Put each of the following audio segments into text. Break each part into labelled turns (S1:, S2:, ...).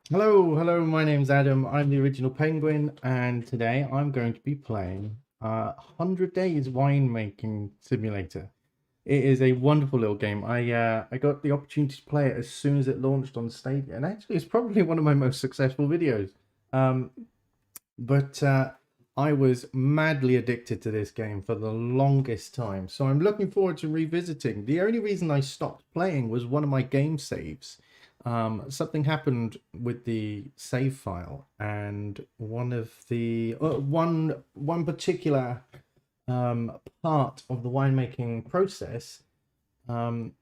S1: Hello, my name's Adam. I'm the original Penguin, and today I'm going to be playing 100 Days Winemaking Simulator. It is a wonderful little game. I got the opportunity to play it as soon as it launched on Stadia, and actually it's probably one of my most successful videos. But I was madly addicted to this game for the longest time, so I'm looking forward to revisiting. The only reason I stopped playing was one of my game saves. Something happened with the save file, and one of the one particular part of the winemaking process, the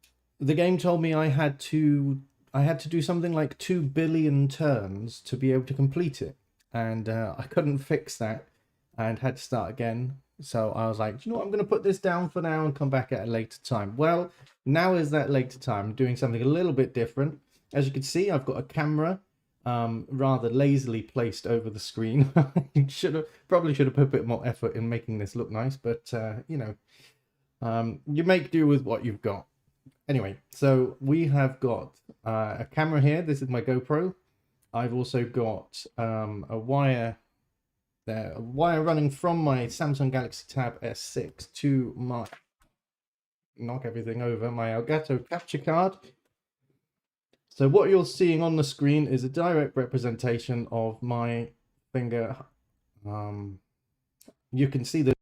S1: game told me I had to do something like 2 billion turns to be able to complete it, and I couldn't fix that and had to start again. So I was like, you know what, I'm going to put this down for now and come back at a later time. Well, now is that later time. I'm doing something a little bit different. As you can see, I've got a camera rather lazily placed over the screen. Probably should have put a bit more effort in making this look nice, but you know, you make do with what you've got. Anyway, so we have got a camera here. This is my GoPro. I've also got a wire there, a wire running from my Samsung Galaxy Tab S6 to my, knock everything over, my Elgato capture card. So what you're seeing on the screen is a direct representation of my finger. You can see that,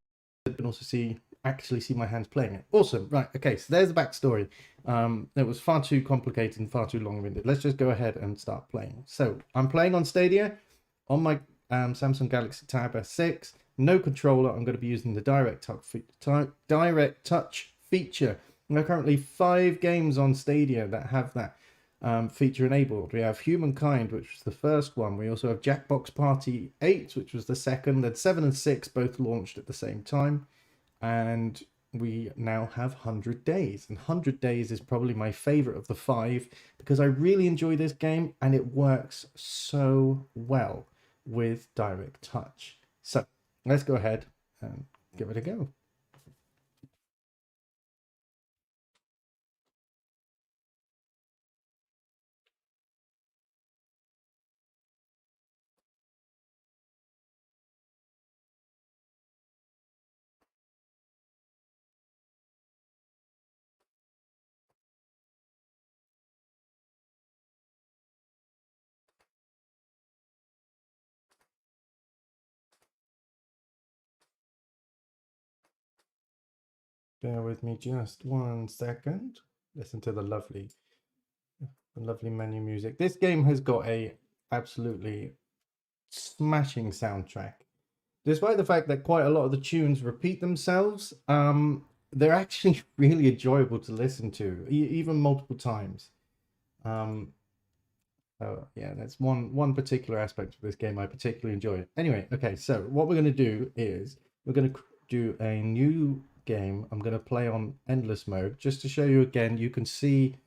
S1: you can also see actually see my hands playing it. Awesome. Right. Okay. So there's the backstory. It was far too complicated and far too long-winded. Let's just go ahead and start playing. So I'm playing on Stadia on my Samsung Galaxy Tab S6. No controller. I'm going to be using the Direct Touch feature. There are currently 5 games on Stadia that have that feature enabled. We have Humankind, which was the first one. We also have Jackbox Party 8, which was the second. Then 7 and 6 both launched at the same time. And we now have 100 Days. And 100 Days is probably my favorite of the 5 because I really enjoy this game and it works so well with Direct Touch. So let's go ahead and give it a go. Bear with me just 1 second. Listen to the lovely menu music. This game has got a absolutely smashing soundtrack. Despite the fact that quite a lot of the tunes repeat themselves, they're actually really enjoyable to listen to, even multiple times. Um, so yeah, that's one particular aspect of this game I particularly enjoy. Anyway, okay, so what we're going to do is we're going to do a new game. I'm going to play on endless mode just to show you again. You can see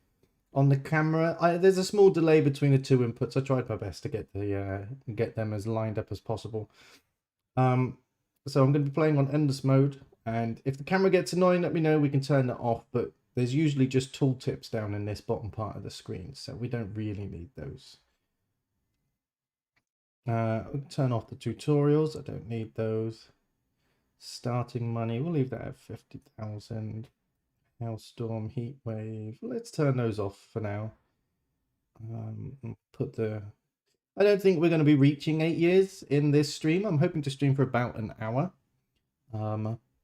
S1: on the camera, there's a small delay between the two inputs. I tried my best to get them as lined up as possible. So I'm going to be playing on endless mode, and if the camera gets annoying, let me know. We can turn that off, but there's usually just tooltips down in this bottom part of the screen, so we don't really need those. Turn off the tutorials. I don't need those. Starting money, we'll leave that at 50,000. Hailstorm, heat wave. Let's turn those off for now. I don't think we're going to be reaching 8 years in this stream. I'm hoping to stream for about an hour.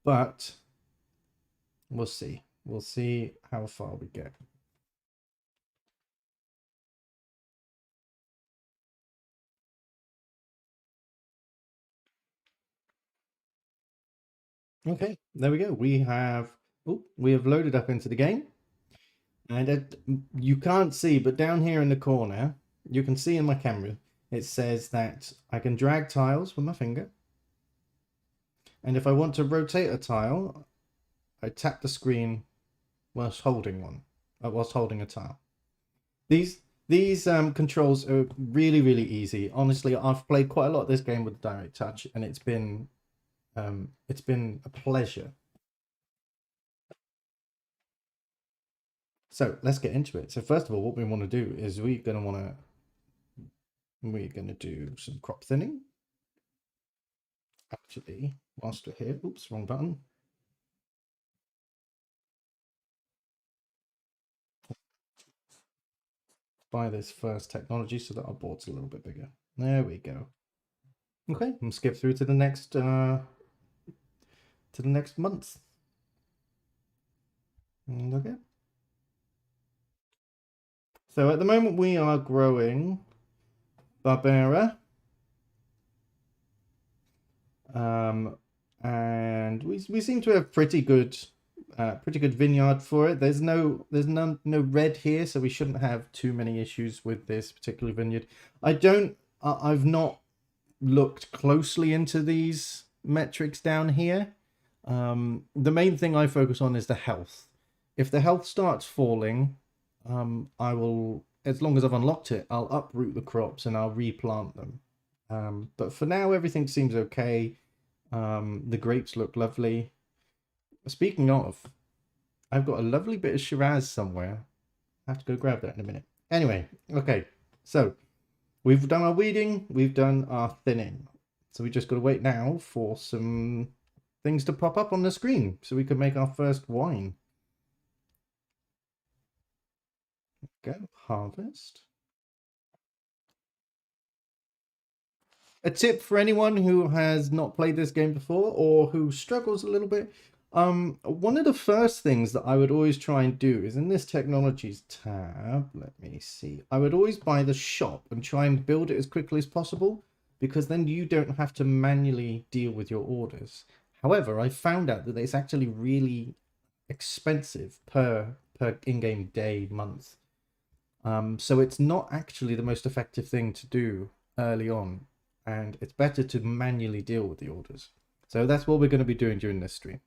S1: But we'll see. We'll see how far we get. Okay, there we go. We have loaded up into the game, and you can't see, but down here in the corner, you can see in my camera, it says that I can drag tiles with my finger, and if I want to rotate a tile, I tap the screen whilst holding a tile. These controls are really easy. Honestly, I've played quite a lot of this game with Direct Touch, and it's been a pleasure. So let's get into it. So first of all, what we want to do is we're going to do some crop thinning. Actually, whilst we're here, oops, wrong button. Buy this first technology so that our board's a little bit bigger. There we go. Okay, and skip through to the next month. And okay. So at the moment we are growing Barbera. And we seem to have pretty good vineyard for it. There's no red here, so we shouldn't have too many issues with this particular vineyard. I've not looked closely into these metrics down here. The main thing I focus on is the health. If the health starts falling, I will, as long as I've unlocked it, I'll uproot the crops and I'll replant them. But for now, everything seems okay. The grapes look lovely. Speaking of, I've got a lovely bit of Shiraz somewhere. I have to go grab that in a minute. Anyway, okay. So we've done our weeding. We've done our thinning. So we just got to wait now for some things to pop up on the screen so we can make our first wine. Go harvest. A tip for anyone who has not played this game before or who struggles a little bit, One of the first things that I would always try and do is in this technologies tab, let me see, I would always buy the shop and try and build it as quickly as possible because then you don't have to manually deal with your orders. However, I found out that it's actually really expensive per in-game day, month. So it's not actually the most effective thing to do early on, and it's better to manually deal with the orders. So that's what we're going to be doing during this stream.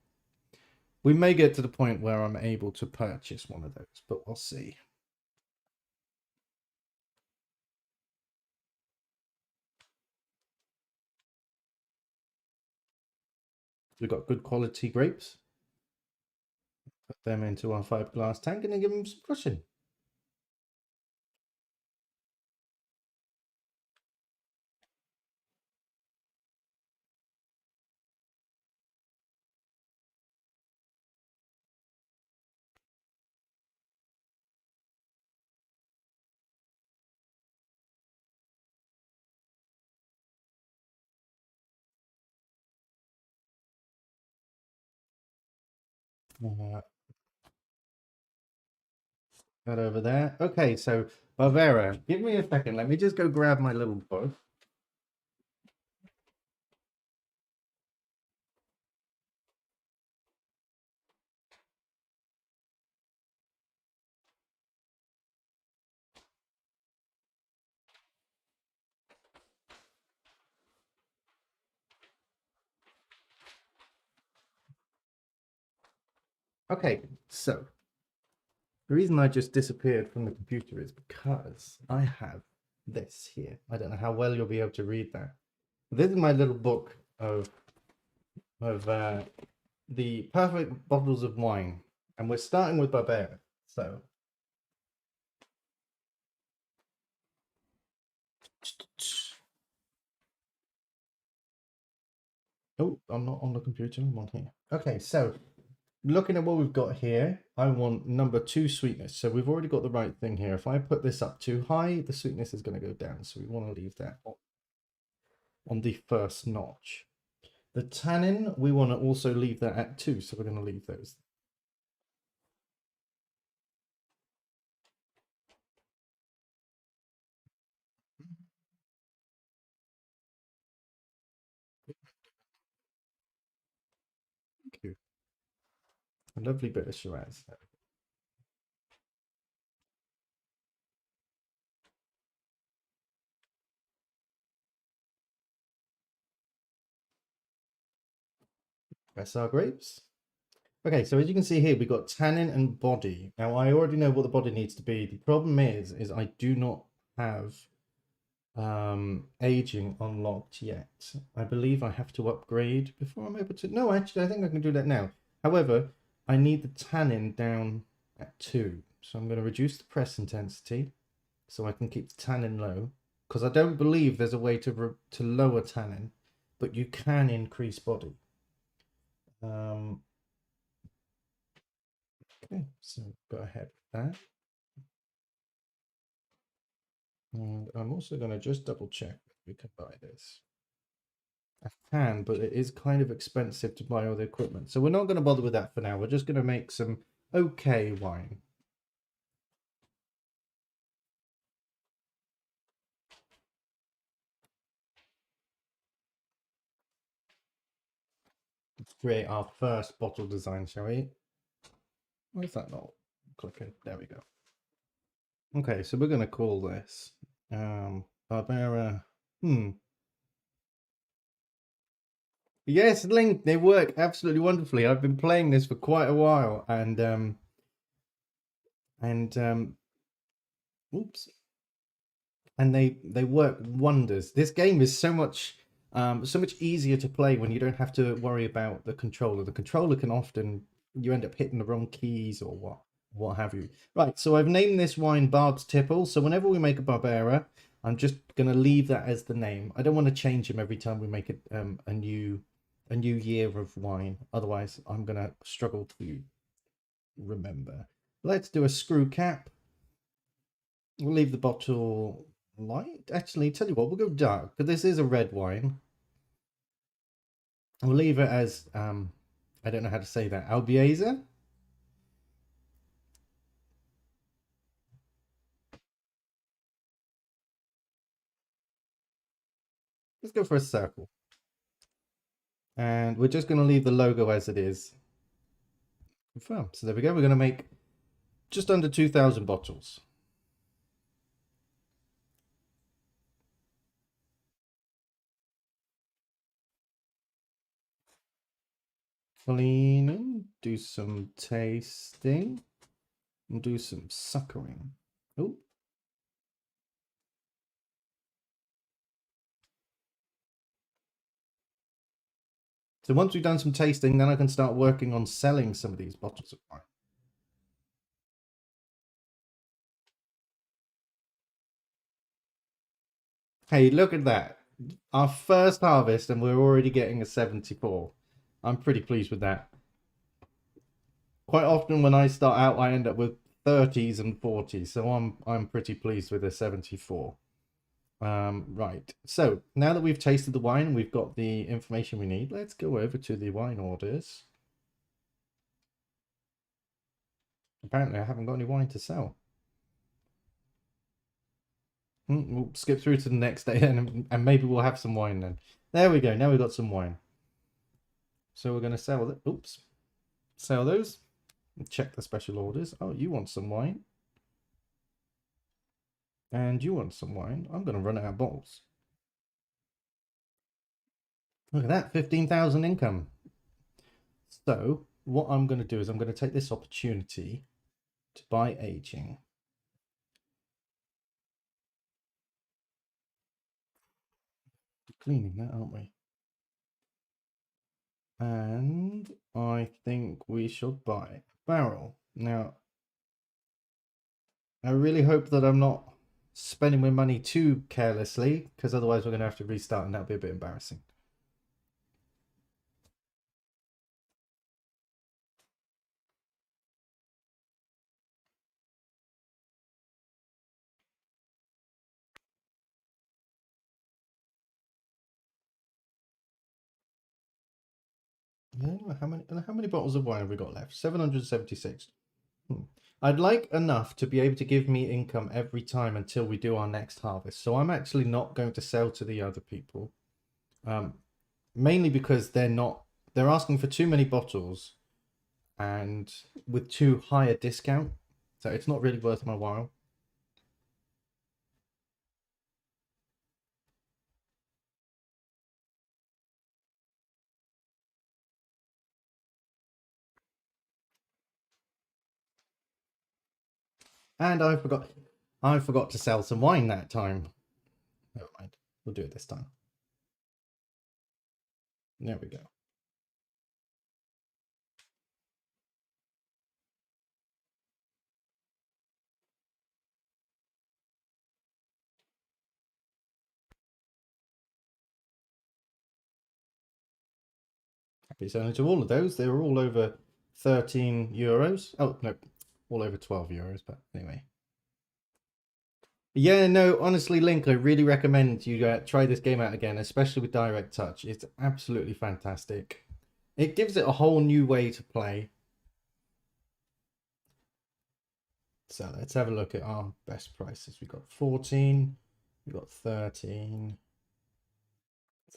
S1: We may get to the point where I'm able to purchase one of those, but we'll see. We've got good quality grapes. Put them into our 5-glass tank and then give them some crushing. That over there. Okay, so Barbera, give me a second. Let me just go grab my little book. Okay, so the reason I just disappeared from the computer is because I have this here. I don't know how well you'll be able to read that. This is my little book of the perfect bottles of wine, and we're starting with Barbera. So, oh, I'm not on the computer. I'm on here. Okay, so looking at what we've got here, I want number 2 sweetness. So we've already got the right thing here. If I put this up too high, the sweetness is going to go down. So we want to leave that on the first notch. The tannin, we want to also leave that at 2. So we're going to leave those. Thank you. A lovely bit of Shiraz. That's our grapes. Okay, so as you can see here, we've got tannin and body. Now, I already know what the body needs to be. The problem is I do not have aging unlocked yet. I believe I have to upgrade before I'm able to. No, actually, I think I can do that now. However, I need the tannin down at 2. So I'm going to reduce the press intensity so I can keep the tannin low. Because I don't believe there's a way to lower tannin, but you can increase body. Okay, so go ahead with that. And I'm also going to just double check that we can buy this. I can, but it is kind of expensive to buy all the equipment. So we're not going to bother with that for now. We're just going to make some okay wine. Let's create our first bottle design, shall we? Why is that not clicking? There we go. Okay, so we're going to call this Barbera. Yes, Link, they work absolutely wonderfully. I've been playing this for quite a while, and oops, and they work wonders. This game is so much easier to play when you don't have to worry about the controller. The controller can often you end up hitting the wrong keys or what have you. Right, so I've named this wine Barb's Tipple. So whenever we make a Barbera, I'm just gonna leave that as the name. I don't want to change them every time we make it a new year of wine. Otherwise, I'm gonna struggle to remember. Let's do a screw cap. We'll leave the bottle light. Actually, tell you what, we'll go dark because this is a red wine. We'll leave it as I don't know how to say that. Albieza? Let's go for a circle. And we're just going to leave the logo as it is. Confirm. So there we go. We're going to make just under 2,000 bottles. Cleaning, do some tasting, and do some suckering. Oh. So once we've done some tasting, then I can start working on selling some of these bottles of wine. Hey, look at that. Our first harvest and we're already getting a 74. I'm pretty pleased with that. Quite often when I start out, I end up with 30s and 40s. So I'm pretty pleased with a 74. Right. So now that we've tasted the wine, we've got the information we need. Let's go over to the wine orders. Apparently, I haven't got any wine to sell. We'll skip through to the next day and maybe we'll have some wine then. There we go. Now we've got some wine. So we're going to sell it. Oops. Sell those. Check the special orders. Oh, you want some wine? And you want some wine? I'm going to run out of bottles. Look at that. 15,000 income. So what I'm going to do is I'm going to take this opportunity to buy aging. Cleaning that, aren't we? And I think we should buy a barrel. Now, I really hope that I'm not spending my money too carelessly, because otherwise we're going to have to restart and that'll be a bit embarrassing. Yeah, how many bottles of wine have we got left? 776. I'd like enough to be able to give me income every time until we do our next harvest. So I'm actually not going to sell to the other people. Mainly because they're asking for too many bottles and with too high a discount. So it's not really worth my while. And I forgot to sell some wine that time. Never mind. We'll do it this time. There we go. Happy selling to all of those. They were all over 13 euros. Oh, no, all over 12 euros, but anyway. Yeah, no, honestly, Link, I really recommend you try this game out again, especially with Direct Touch. It's absolutely fantastic. It gives it a whole new way to play. So let's have a look at our best prices. We've got 14, we've got 13,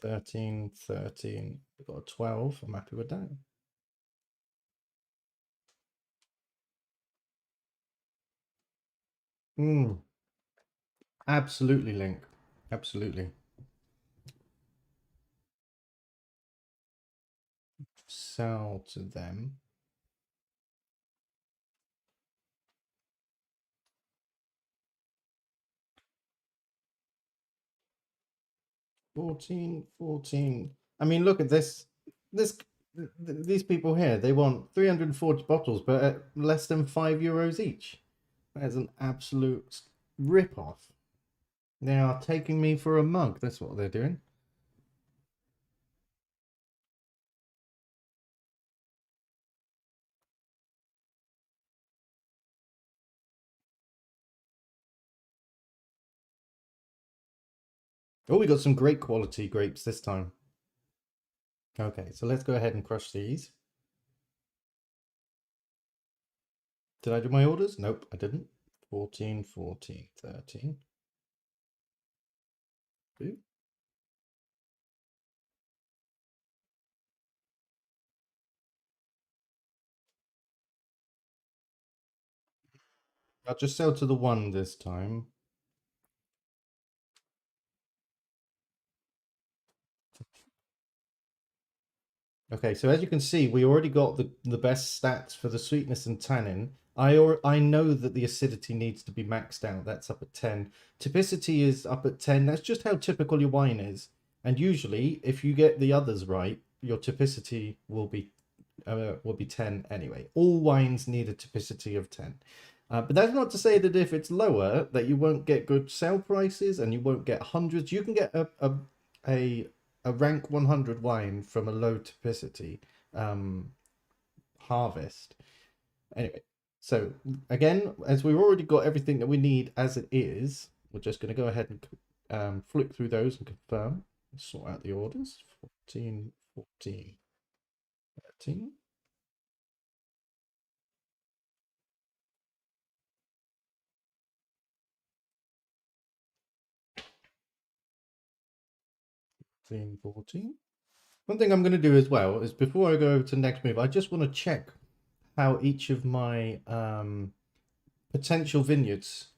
S1: 13, 13, we've got 12. I'm happy with that. Absolutely, Link. Absolutely. Sell to them. 14, 14. I mean, look at this. This these people here, they want 340 bottles, but at less than 5 euros each. That is an absolute rip-off. They are taking me for a mug. That's what they're doing. Oh, we got some great quality grapes this time. Okay, so let's go ahead and crush these. Did I do my orders? Nope, I didn't. 14, 14, 13. Ooh. I'll just sell to the one this time. Okay, so as you can see, we already got the best stats for the sweetness and tannin. I know that the acidity needs to be maxed out. That's up at 10. Typicity is up at 10. That's just how typical your wine is. And usually, if you get the others right, your typicity will be 10 anyway. All wines need a typicity of 10. But that's not to say that if it's lower, that you won't get good sale prices and you won't get hundreds. You can get a, a rank 100 wine from a low typicity um, harvest. Anyway, so again, as we've already got everything that we need as it is, we're just going to go ahead and flick through those and confirm. Sort out the orders. 14, 14, 13. 13, 14. One thing I'm going to do as well is before I go over to the next move, I just want to check how each of my potential vineyards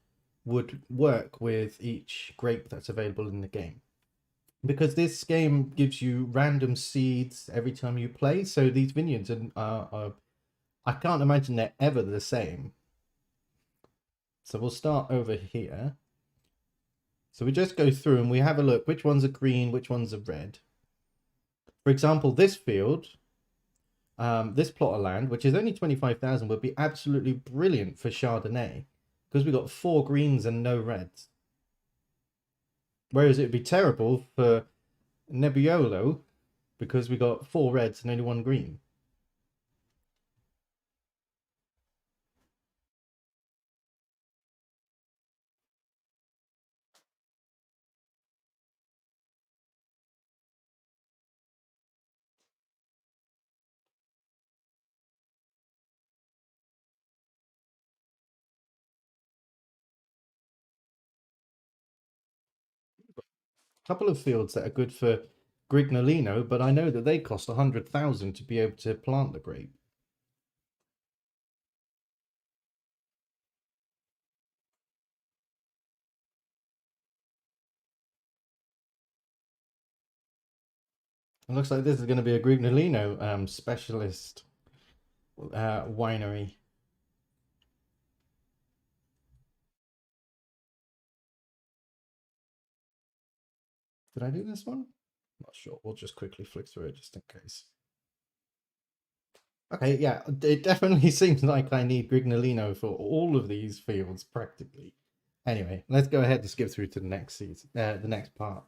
S1: would work with each grape that's available in the game. Because this game gives you random seeds every time you play, so these vineyards are I can't imagine they're ever the same. So we'll start over here. So we just go through and we have a look which ones are green, which ones are red. For example, this field, this plot of land, which is only 25,000, would be absolutely brilliant for Chardonnay because we got 4 greens and no reds. Whereas it would be terrible for Nebbiolo because we got 4 reds and only 1 green. A couple of fields that are good for Grignolino, but I know that they cost 100,000 to be able to plant the grape. It looks like this is going to be a Grignolino specialist winery. Did I do this one? Not sure. We'll just quickly flick through it just in case. Okay, yeah, it definitely seems like I need Grignolino for all of these fields practically. Anyway, let's go ahead and skip through to the next season, the next part.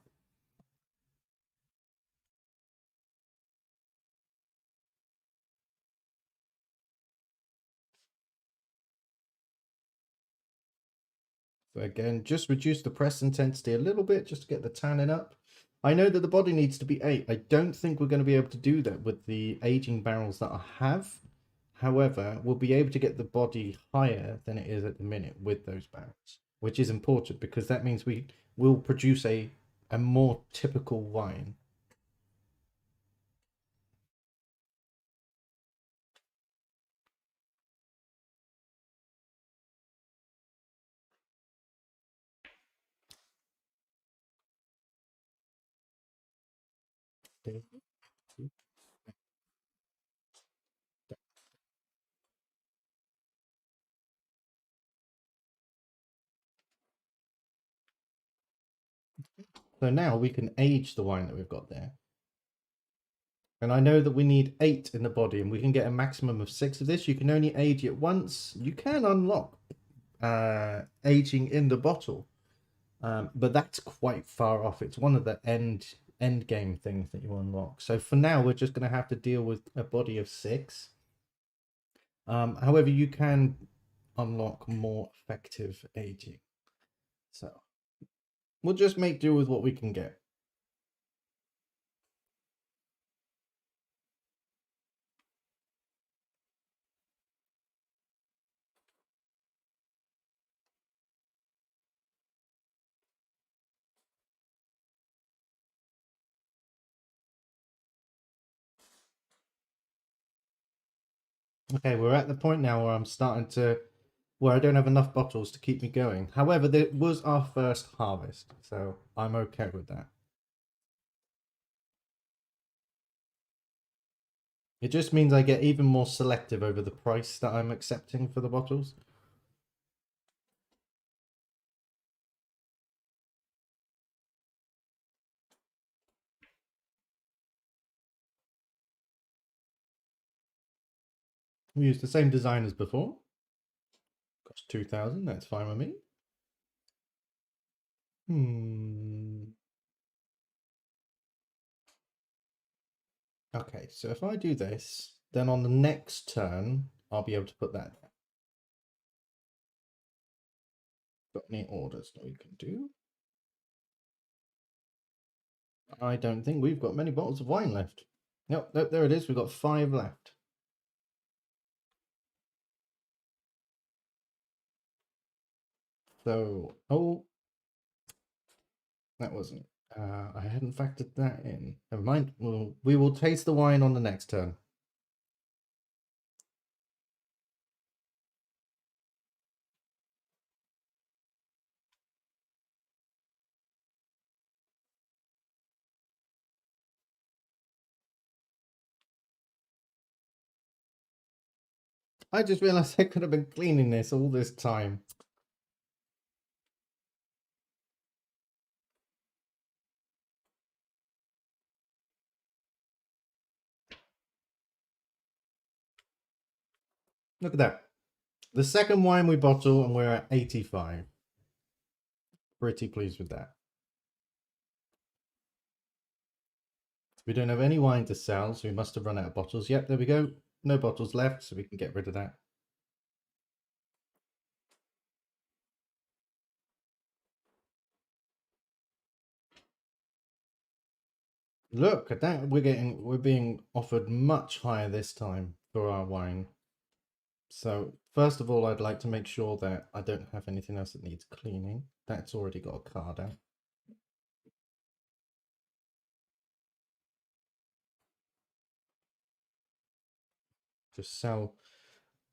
S1: So again, just reduce the press intensity a little bit just to get the tannin up. I know that the body needs to be 8. I don't think we're going to be able to do that with the aging barrels that I have. However, we'll be able to get the body higher than it is at the minute with those barrels, which is important because that means we will produce a more typical wine. So now we can age the wine that we've got there. And I know that we need 8 in the body and we can get a maximum of 6 of this. You can only age it once. You can unlock aging in the bottle, but that's quite far off. It's one of the end game things that you unlock. So for now, we're just going to have to deal with a body of 6. However, you can unlock more effective aging. So we'll just make do with what we can get. Okay, we're at the point now where where I don't have enough bottles to keep me going. However, that was our first harvest, so I'm okay with that. It just means I get even more selective over the price that I'm accepting for the bottles. We use the same design as before. Cost 2,000, that's fine with me. Okay, so if I do this, then on the next turn, I'll be able to put that there. Got any orders that we can do? I don't think we've got many bottles of wine left. Nope, there it is. We've got 5 left. So, oh, that wasn't. I hadn't factored that in. Never mind. We will taste the wine on the next turn. I just realized I could have been cleaning this all this time. Look at that. The second wine we bottle and we're at 85. Pretty pleased with that. We don't have any wine to sell, so we must have run out of bottles. Yep, there we go. No bottles left, so we can get rid of that. Look at that. We're being offered much higher this time for our wine. So first of all, I'd like to make sure that I don't have anything else that needs cleaning. That's already got a card out. Just sell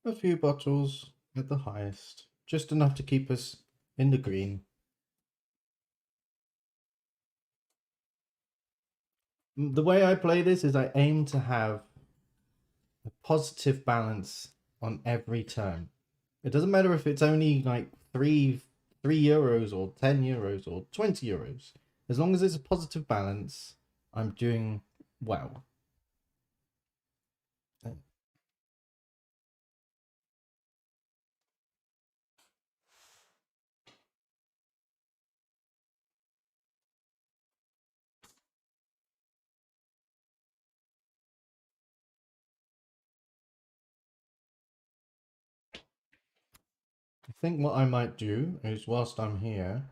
S1: a few bottles at the highest, just enough to keep us in the green. The way I play this is I aim to have a positive balance on every turn. It doesn't matter if it's only like €3 or €10 or €20. As long as it's a positive balance, I'm doing well. I think what I might do is, whilst I'm here,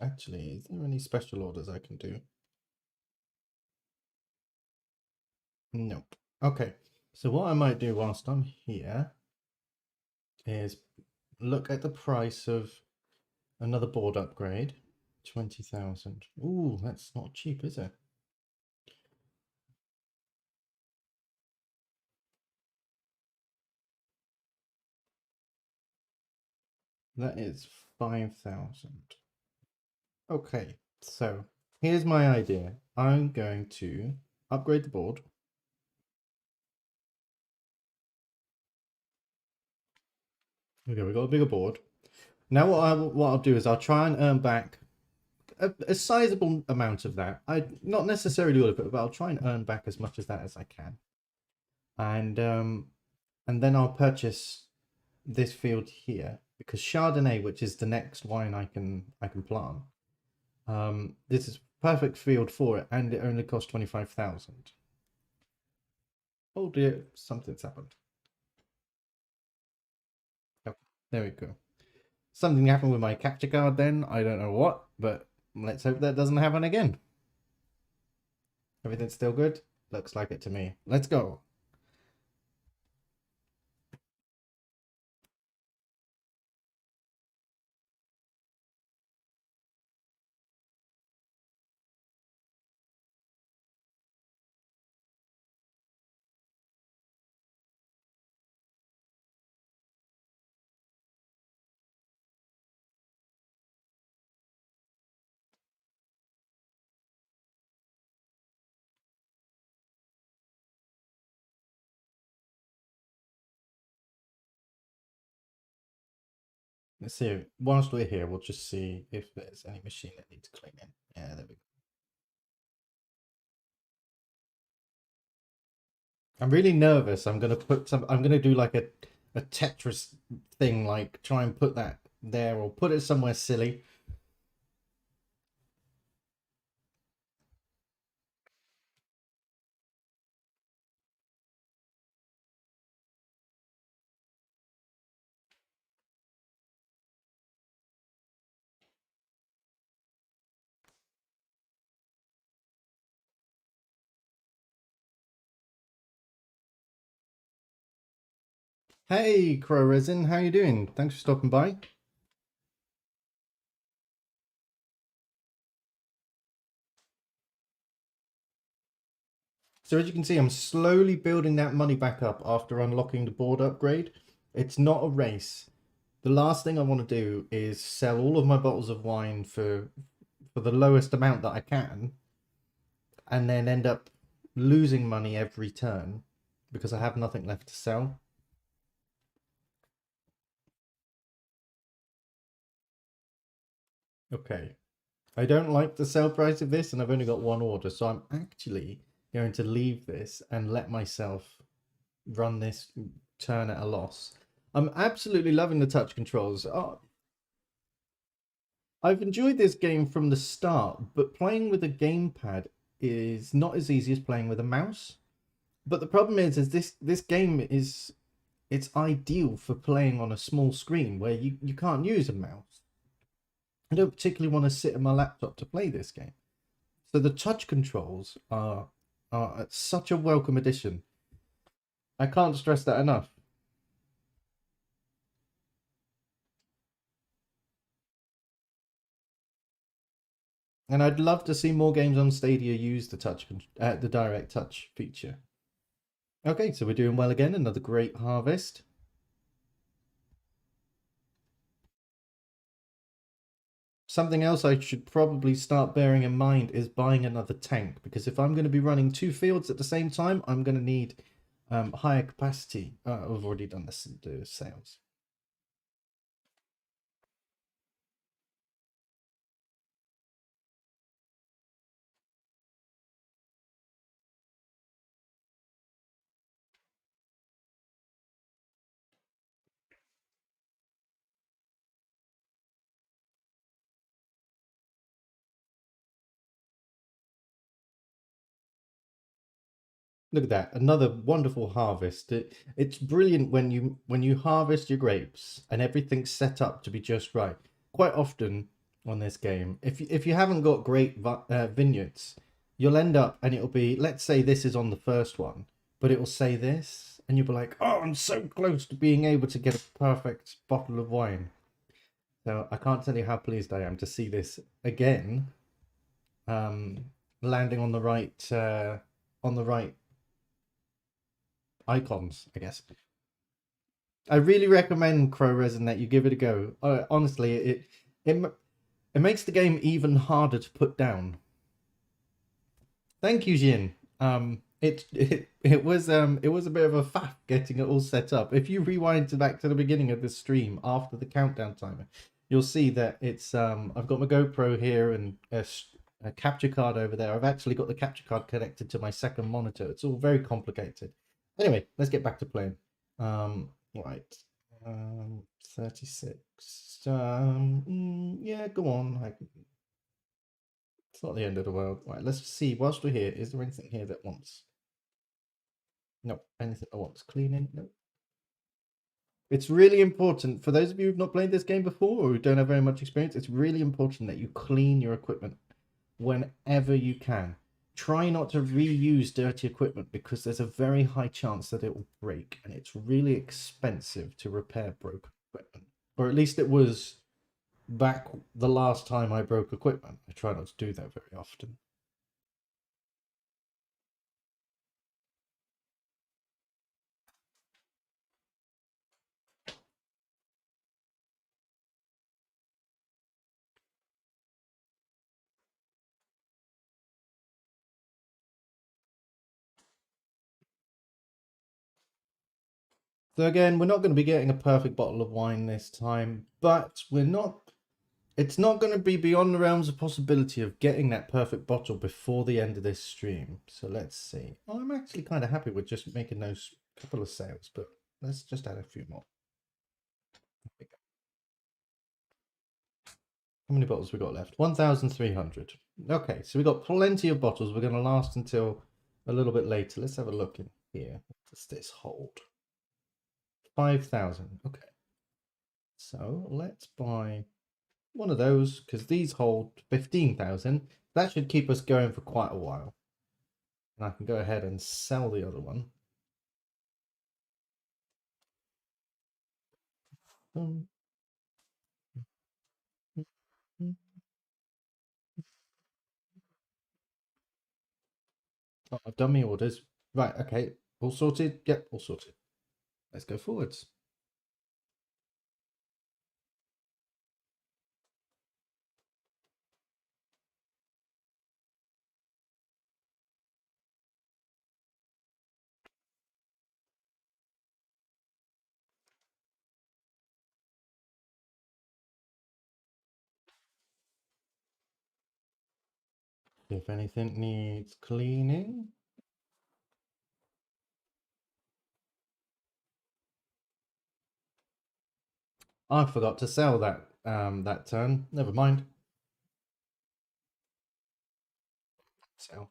S1: actually, is there any special orders I can do? Nope. Okay, so what I might do whilst I'm here is look at the price of another board upgrade. 20,000. Ooh, that's not cheap, is it? That is 5,000. Okay, so here's my idea. I'm going to upgrade the board. Okay, we've got a bigger board. Now what I'll do is I'll try and earn back a sizable amount of that. Not necessarily all of it, but I'll try and earn back as much of that as I can. And then I'll purchase this field here because Chardonnay, which is the next wine I can plant, this is perfect field for it, and it only costs 25,000. Oh dear, something's happened. Oh, there we go. Something happened with my capture card then. I don't know what, but let's hope that doesn't happen again. Everything's still good? Looks like it to me. Let's go. Let's see. Whilst we're here, we'll just see if there's any machine that needs cleaning. Yeah, there we go. I'm really nervous. I'm gonna put some. I'm gonna do like a Tetris thing, like try and put that there or put it somewhere silly. Hey, Crow Resin, how you doing? Thanks for stopping by. So as you can see, I'm slowly building that money back up after unlocking the board upgrade. It's not a race. The last thing I want to do is sell all of my bottles of wine for the lowest amount that I can, and then end up losing money every turn because I have nothing left to sell. Okay. I don't like the sell price of this, and I've only got one order, so I'm actually going to leave this and let myself run this turn at a loss. I'm absolutely loving the touch controls. Oh, I've enjoyed this game from the start, but playing with a gamepad is not as easy as playing with a mouse. But the problem is this game is it's ideal for playing on a small screen where you can't use a mouse. I don't particularly want to sit at my laptop to play this game. So the touch controls are such a welcome addition. I can't stress that enough. And I'd love to see more games on Stadia use the direct touch feature. Okay, so we're doing well again. Another great harvest. Something else I should probably start bearing in mind is buying another tank, because if I'm going to be running two fields at the same time, I'm going to need higher capacity. I've already done this in the sales. Look at that, another wonderful harvest. It's brilliant when you harvest your grapes and everything's set up to be just right. Quite often on this game, if you haven't got great vineyards, you'll end up and it'll be, let's say this is on the first one, but it will say this, and you'll be like, oh, I'm so close to being able to get a perfect bottle of wine. So I can't tell you how pleased I am to see this again, um, landing on the right icons, I guess. I really recommend Crow Resin that you give it a go. Honestly, it it makes the game even harder to put down. Thank you, Jin. It was a bit of a faff getting it all set up. If you rewind to back to the beginning of this stream after the countdown timer, you'll see that it's I've got my GoPro here and a capture card over there. I've actually got the capture card connected to my second monitor. It's all very complicated. Anyway, let's get back to playing. Right. 36. Yeah, go on. It's not the end of the world. Right, let's see. Whilst we're here, is there anything here that wants? No. Anything that wants cleaning? No. It's really important for those of you who've not played this game before or who don't have very much experience. It's really important that you clean your equipment whenever you can. Try not to reuse dirty equipment because there's a very high chance that it will break, and it's really expensive to repair broken equipment. Or at least it was back the last time I broke equipment. I try not to do that very often. So again, we're not going to be getting a perfect bottle of wine this time, but it's not going to be beyond the realms of possibility of getting that perfect bottle before the end of this stream. So let's see. I'm actually kind of happy with just making those couple of sales, but let's just add a few more. How many bottles we got left? 1,300. Okay, so we got plenty of bottles. We're going to last until a little bit later. Let's have a look in here. What does this hold? 5,000. Okay. So let's buy one of those because these hold 15,000. That should keep us going for quite a while. And I can go ahead and sell the other one. Oh, I've done my orders. Right, okay. All sorted? Yep, all sorted. Let's go forwards. If anything needs cleaning. I forgot to sell that turn. Never mind. Sell.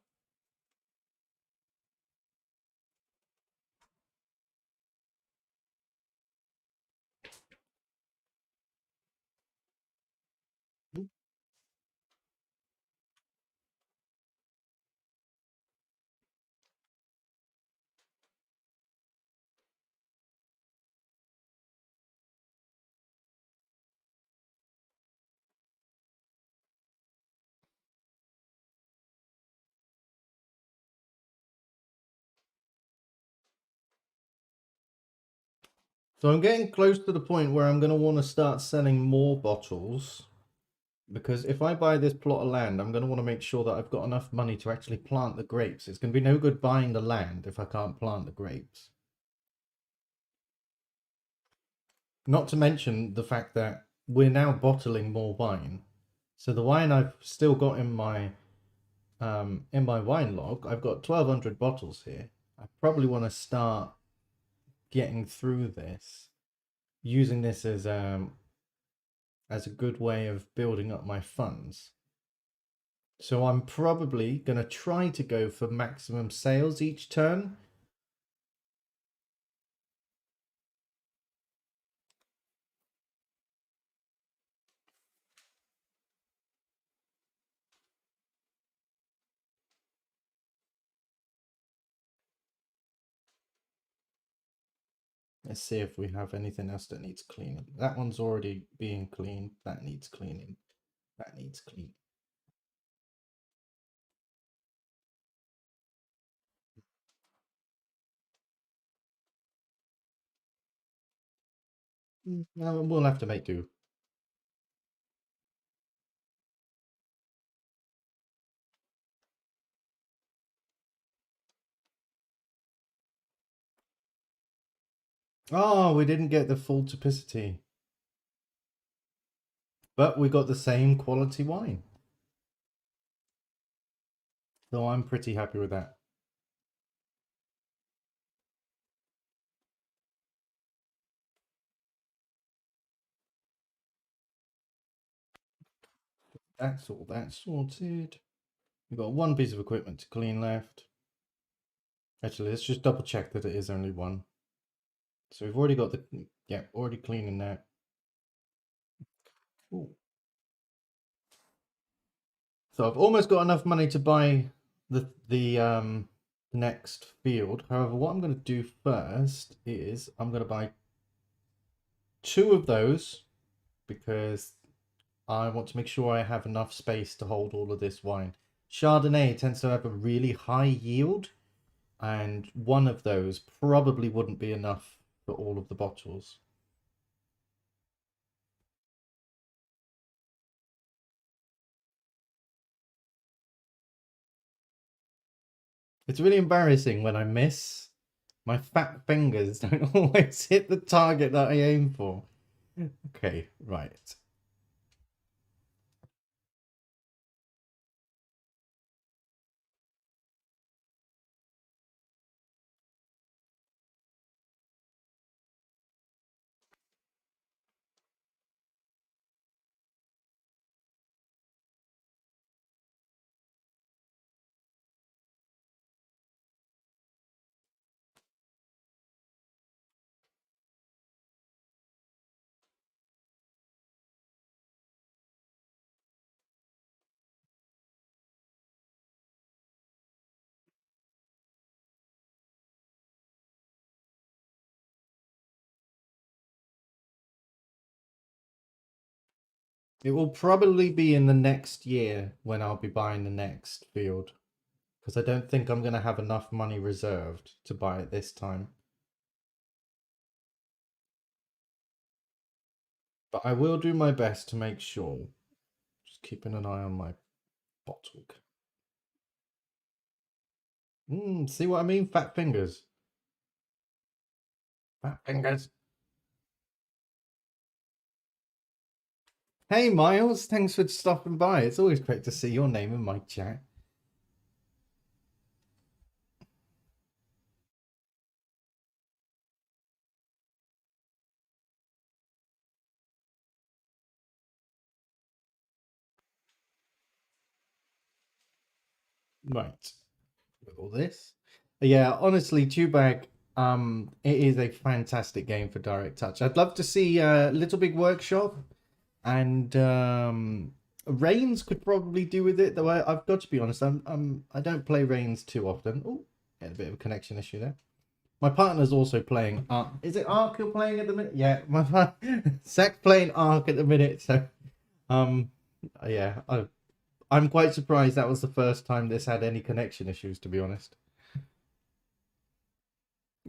S1: So I'm getting close to the point where I'm going to want to start selling more bottles. Because if I buy this plot of land, I'm going to want to make sure that I've got enough money to actually plant the grapes. It's going to be no good buying the land if I can't plant the grapes. Not to mention the fact that we're now bottling more wine. So the wine I've still got in my wine log, I've got 1,200 bottles here. I probably want to start getting through this, using this as a good way of building up my funds. So I'm probably going to try to go for maximum sales each turn. Let's see if we have anything else that needs cleaning. That one's already being cleaned. That needs cleaning. That needs cleaning. Well, we'll have to make do. Oh, we didn't get the full typicity. But we got the same quality wine. So I'm pretty happy with that. That's all that sorted. We've got one piece of equipment to clean left. Actually, let's just double check that it is only one. So we've already got already cleaning that. Ooh. So I've almost got enough money to buy the next field. However, what I'm going to do first is I'm going to buy two of those because I want to make sure I have enough space to hold all of this wine. Chardonnay tends to have a really high yield, and one of those probably wouldn't be enough for all of the bottles. It's really embarrassing when I miss My fat fingers don't always hit the target that I aim for. Okay, right. It will probably be in the next year when I'll be buying the next field. Because I don't think I'm going to have enough money reserved to buy it this time. But I will do my best to make sure. Just keeping an eye on my bottle. See what I mean? Fat fingers. Fat fingers. Hey, Miles. Thanks for stopping by. It's always great to see your name in my chat. Right. With all this. Yeah, honestly, Tubag, it is a fantastic game for Direct Touch. I'd love to see Little Big Workshop and Reigns could probably do with it. Though I've got to be honest, I don't play Reigns too often. Oh, had a bit of a connection issue there. My partner's also playing Ark. Is it Ark you're playing at the minute? Yeah, my Zach's playing Ark at the minute. So, um, yeah, I'm quite surprised that was the first time this had any connection issues. To be honest.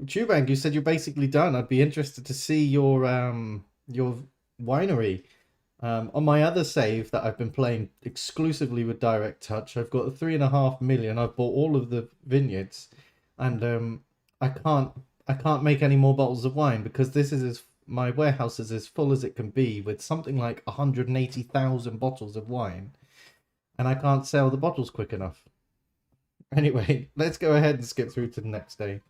S1: Chubang, you said you're basically done. I'd be interested to see your winery. On my other save that I've been playing exclusively with Direct Touch, I've got 3.5 million. I've bought all of the vineyards, and I can't I can't make any more bottles of wine because my warehouse is as full as it can be with something like 180,000 bottles of wine, and I can't sell the bottles quick enough. Anyway, let's go ahead and skip through to the next day.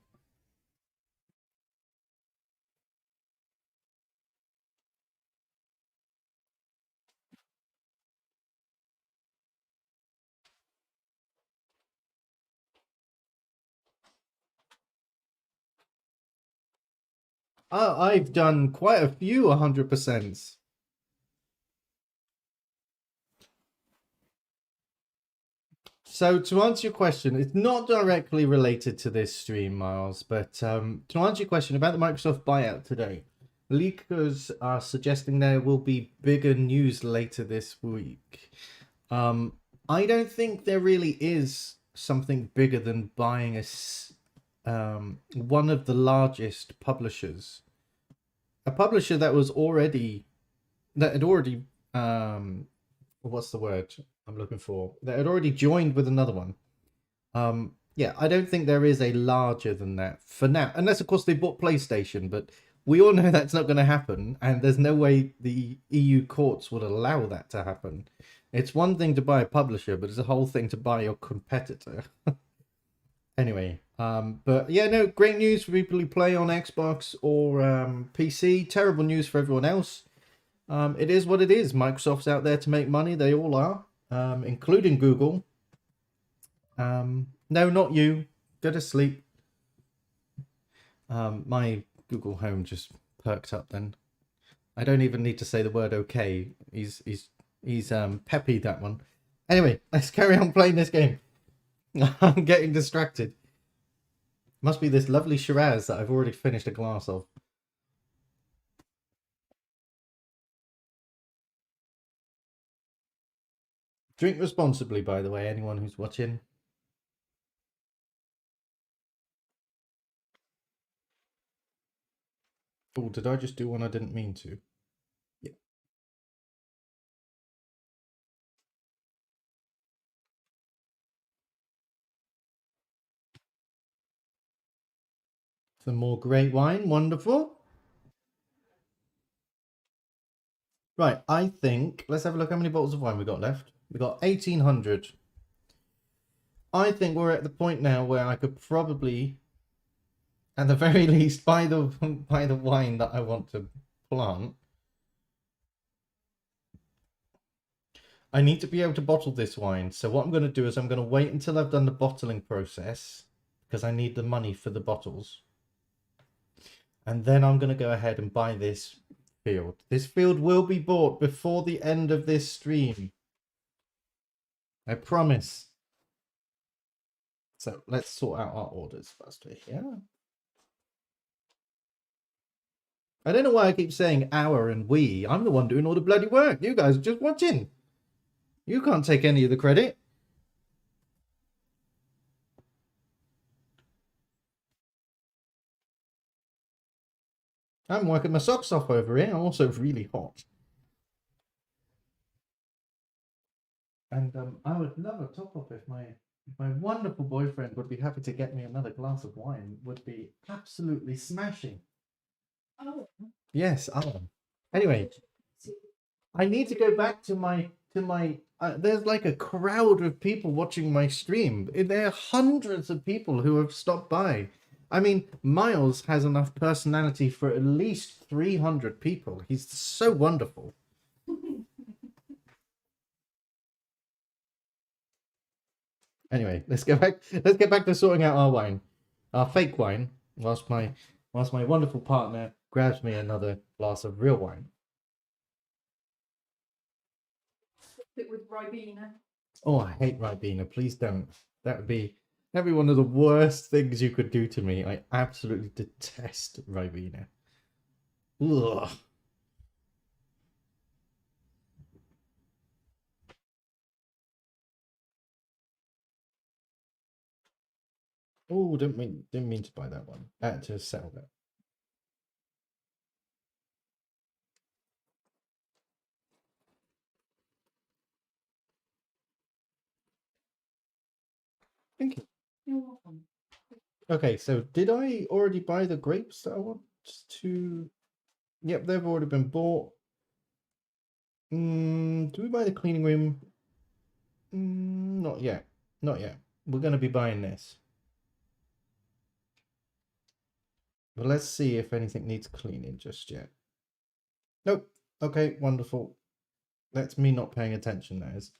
S1: I've done quite a few 100%. So to answer your question, it's not directly related to this stream, Miles, but to answer your question about the Microsoft buyout today, leakers are suggesting there will be bigger news later this week. Um, I don't think there really is something bigger than buying one of the largest publishers, a publisher that had already what's the word I'm looking for? That had already joined with another one. Yeah, I don't think there is a larger than that for now, unless of course they bought PlayStation. But we all know that's not going to happen, and there's no way the EU courts would allow that to happen. It's one thing to buy a publisher, but it's a whole thing to buy your competitor. Anyway, but yeah, no, great news for people who play on Xbox or PC. Terrible news for everyone else. It is what it is. Microsoft's out there to make money. They all are, including Google. No, not you. Go to sleep. My Google Home just perked up. Then I don't even need to say the word okay. He's peppy, that one. Anyway, let's carry on playing this game. I'm getting distracted. Must be this lovely Shiraz that I've already finished a glass of. Drink responsibly, by the way, anyone who's watching. Oh, did I just do one I didn't mean to? Yeah. Some more great wine. Wonderful. Right, I think let's have a look how many bottles of wine we got left. We got 1800. I think we're at the point now where I could probably, at the very least, buy the buy the wine that I want to plant. I need to be able to bottle this wine. So what I'm going to do is I'm going to wait until I've done the bottling process because I need the money for the bottles. And then I'm going to go ahead and buy this field. This field will be bought before the end of this stream. I promise. So let's sort out our orders first here. I don't know why I keep saying our and we. I'm the one doing all the bloody work. You guys are just watching. You can't take any of the credit. I'm working my socks off over here. I'm also really hot. And I would love a top up if my wonderful boyfriend would be happy to get me another glass of wine. Would be absolutely smashing. Oh. Yes, Alan. Anyway, I need to go back to my there's like a crowd of people watching my stream. There are hundreds of people who have stopped by. I mean, Miles has enough personality for at least 300 people. He's so wonderful. Anyway, let's get back to sorting out our wine. Our fake wine, whilst my wonderful partner grabs me another glass of real wine.
S2: With Ribena.
S1: Oh, I hate Ribena. Please don't. That'd be one of the worst things you could do to me. I absolutely detest Ribena. Ugh. Oh, didn't mean to buy that one. To sell that. Thank you.
S2: You're welcome.
S1: Okay, so did I already buy the grapes that I want to? Yep, they've already been bought. Do we buy the cleaning room? Not yet. Not yet. We're going to be buying this. But let's see if anything needs cleaning just yet. Nope. Okay, wonderful. That's me not paying attention, that is.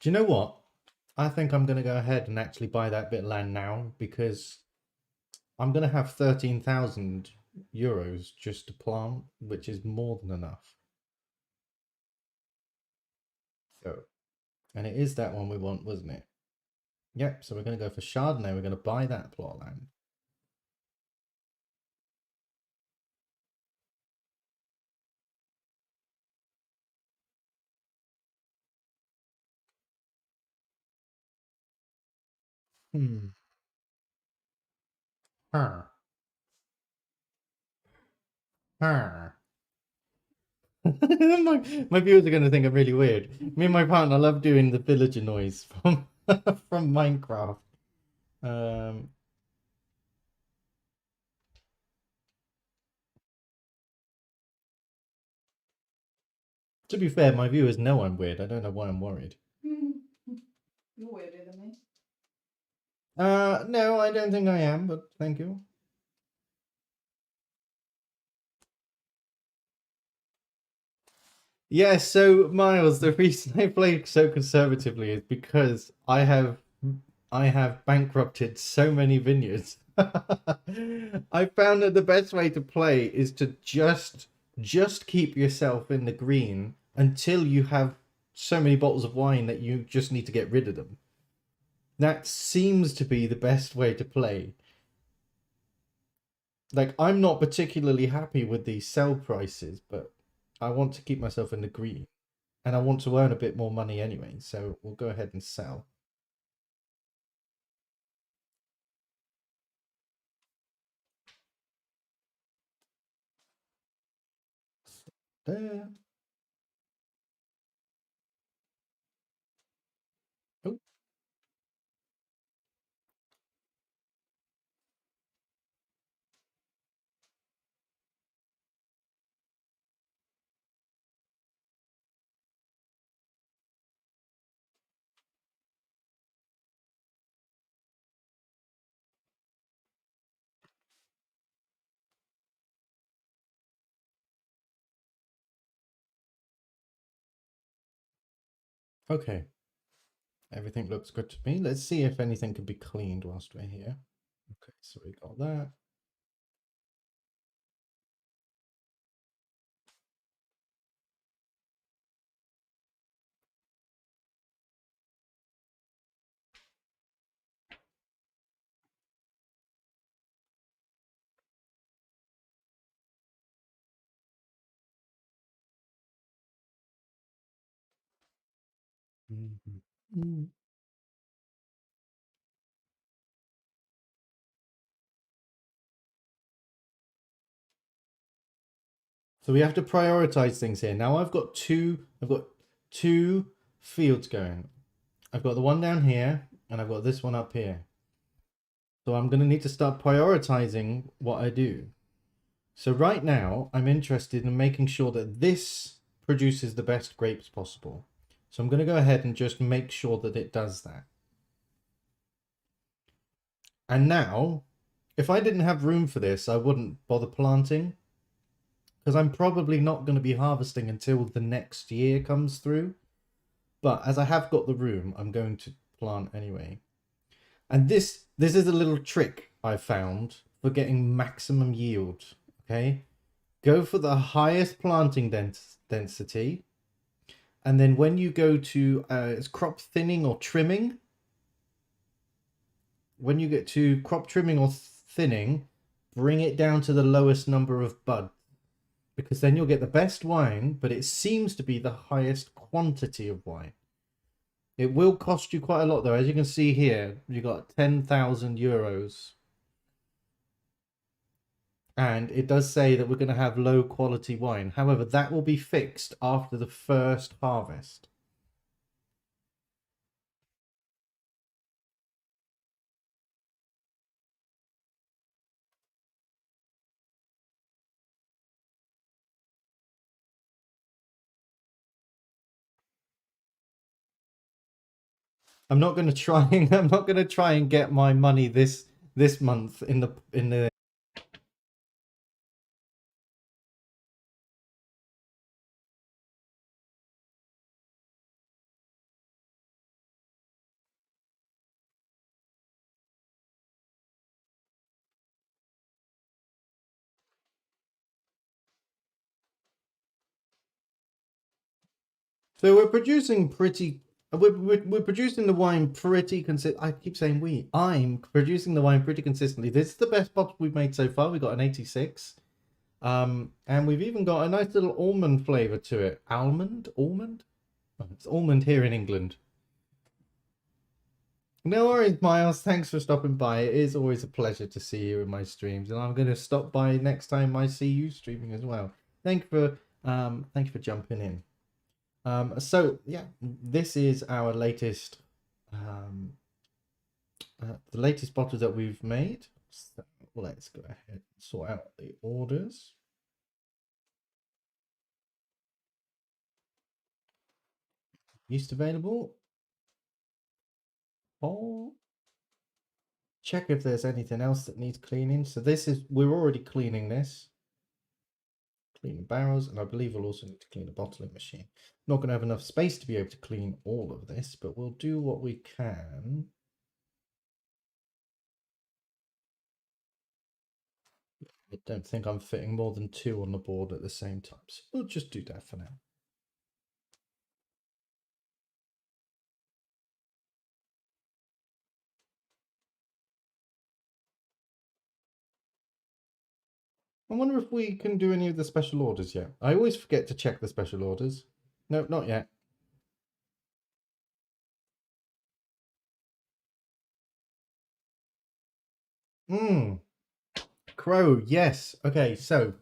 S1: Do you know what? I think I'm going to go ahead and actually buy that bit of land now because I'm going to have 13,000 euros just to plant, which is more than enough. So, and it is that one we want, wasn't it? Yep, so we're going to go for Chardonnay. We're going to buy that plot of land. Huh. Huh. my viewers are going to think I'm really weird. Me and my partner love doing the villager noise from from Minecraft. To be fair, my viewers know I'm weird. I don't know why I'm worried.
S2: You're weirder than me.
S1: No, I don't think I am, but thank you. Yeah, so Miles, the reason I play so conservatively is because I have bankrupted so many vineyards. I found that the best way to play is to just keep yourself in the green until you have so many bottles of wine that you just need to get rid of them. That seems to be the best way to play. Like, I'm not particularly happy with these sell prices, but I want to keep myself in the green. And I want to earn a bit more money anyway, so we'll go ahead and sell. There. Oh, okay. Everything looks good to me. Let's see if anything can be cleaned whilst we're here. Okay, so we got that. Mhm. Mm. So we have to prioritize things here. Now I've got two fields going. I've got the one down here and I've got this one up here. So I'm going to need to start prioritizing what I do. So right now I'm interested in making sure that this produces the best grapes possible. So I'm going to go ahead and just make sure that it does that. And now, if I didn't have room for this, I wouldn't bother planting because I'm probably not going to be harvesting until the next year comes through. But as I have got the room, I'm going to plant anyway. And this is a little trick I found for getting maximum yield. Okay, go for the highest planting density, and then when you go to it's crop thinning or trimming. When you get to crop trimming or thinning, bring it down to the lowest number of buds, because then you'll get the best wine, but it seems to be the highest quantity of wine. It will cost you quite a lot, though. As you can see here, you got 10,000 euros. And it does say that we're going to have low quality wine. However, that will be fixed after the first harvest. I'm not going to try and I'm not going to try and get my money this month in the. So we're producing pretty. We're producing the wine pretty consistent. I keep saying we. I'm producing the wine pretty consistently. This is the best bottle we've made so far. We got an 86. And we've even got a nice little almond flavor to it. Almond. Oh, it's almond here in England. No worries, Miles. Thanks for stopping by. It is always a pleasure to see you in my streams, and I'm going to stop by next time I see you streaming as well. Thank you for jumping in. So yeah, this is our latest, the latest bottle that we've made. So let's go ahead and sort out the orders. Yeast available. Oh, check if there's anything else that needs cleaning. So we're already cleaning this. Clean the barrels, and I believe we'll also need to clean the bottling machine. Not going to have enough space to be able to clean all of this, but we'll do what we can. I don't think I'm fitting more than 2 on the board at the same time, so we'll just do that for now. I wonder if we can do any of the special orders yet. I always forget to check the special orders. No, not yet. Crow, yes. Okay, so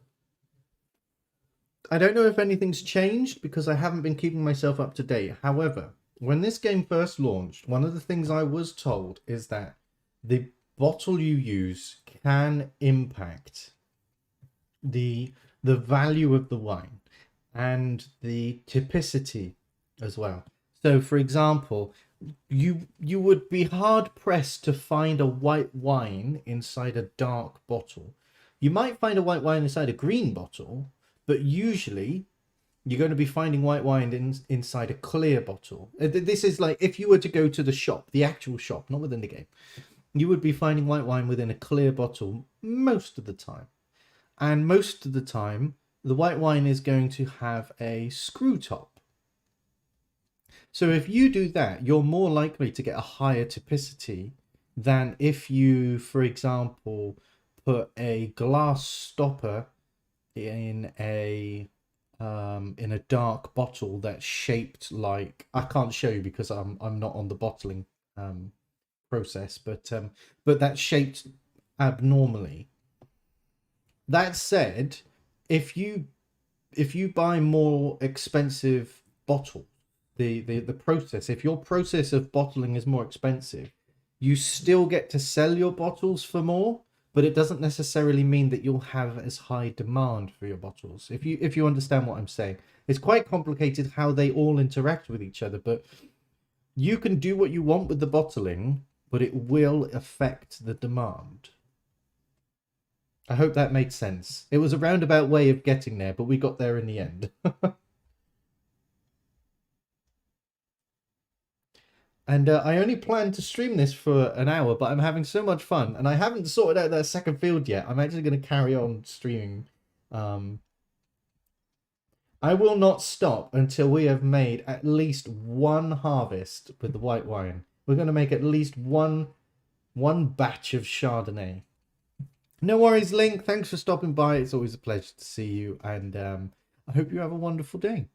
S1: I don't know if anything's changed because I haven't been keeping myself up to date. However, when this game first launched, one of the things I was told is that the bottle you use can impact the value of the wine and the typicity as well. So, for example, you would be hard pressed to find a white wine inside a dark bottle. You might find a white wine inside a green bottle, but usually you're going to be finding white wine inside a clear bottle. This is like if you were to go to the shop, the actual shop, not within the game, you would be finding white wine within a clear bottle most of the time. And most of the time, the white wine is going to have a screw top. So if you do that, you're more likely to get a higher typicity than if you, for example, put a glass stopper in a dark bottle that's shaped like, I can't show you because I'm not on the bottling process, but that's shaped abnormally. That said, if you buy more expensive bottle, the process, if your process of bottling is more expensive, you still get to sell your bottles for more, but it doesn't necessarily mean that you'll have as high demand for your bottles. If you understand what I'm saying, it's quite complicated how they all interact with each other, but you can do what you want with the bottling, but it will affect the demand. I hope that made sense. It was a roundabout way of getting there, but we got there in the end. And I only planned to stream this for an hour, but I'm having so much fun, and I haven't sorted out that second field yet. I'm actually going to carry on streaming. I will not stop until we have made at least one harvest with the white wine. We're going to make at least one batch of Chardonnay. No worries, Link. Thanks for stopping by. It's always a pleasure to see you, and I hope you have a wonderful day.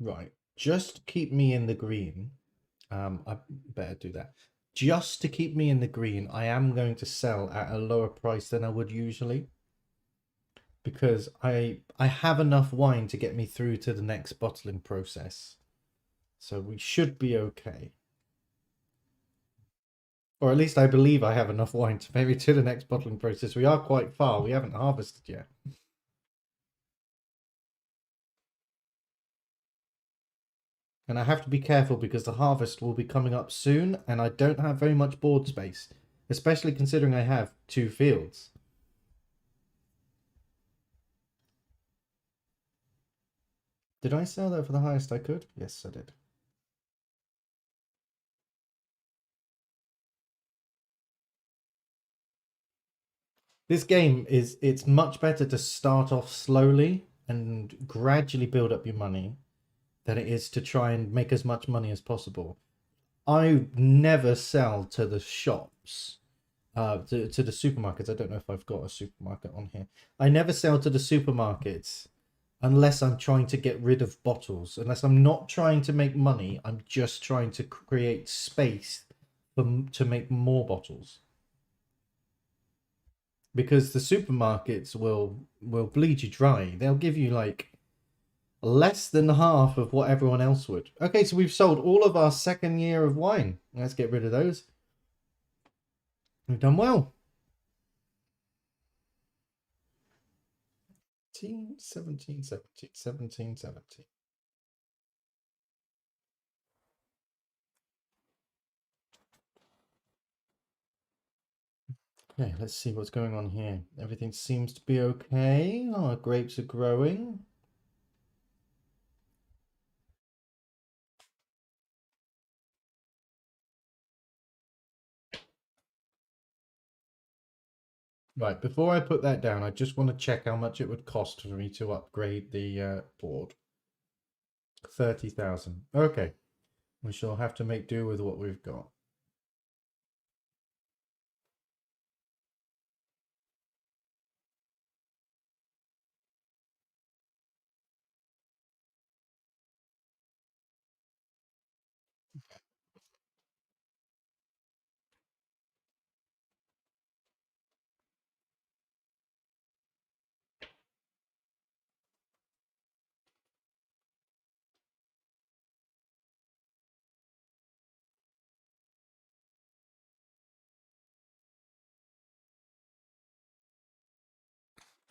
S1: Right. Just keep me in the green. I better do that. Just to keep me in the green, I am going to sell at a lower price than I would usually, because I have enough wine to get me through to the next bottling process. So we should be okay. Or at least I believe I have enough wine to maybe to the next bottling process. We are quite far. We haven't harvested yet. And I have to be careful because the harvest will be coming up soon and I don't have very much board space, especially considering I have 2 fields. Did I sell that for the highest I could? Yes, I did. This game it's much better to start off slowly and gradually build up your money than it is to try and make as much money as possible. I never sell to the shops, to the supermarkets. I don't know if I've got a supermarket on here. I never sell to the supermarkets unless I'm trying to get rid of bottles. Unless I'm not trying to make money, I'm just trying to create space to make more bottles. Because the supermarkets will bleed you dry. They'll give you like less than half of what everyone else would. Okay, so we've sold all of our second year of wine. Let's get rid of those. We've done well. 17, 17, 17, 17. Okay, let's see what's going on here. Everything seems to be okay. Our grapes are growing. Right, before I put that down, I just want to check how much it would cost for me to upgrade the board. 30,000. Okay. We shall have to make do with what we've got.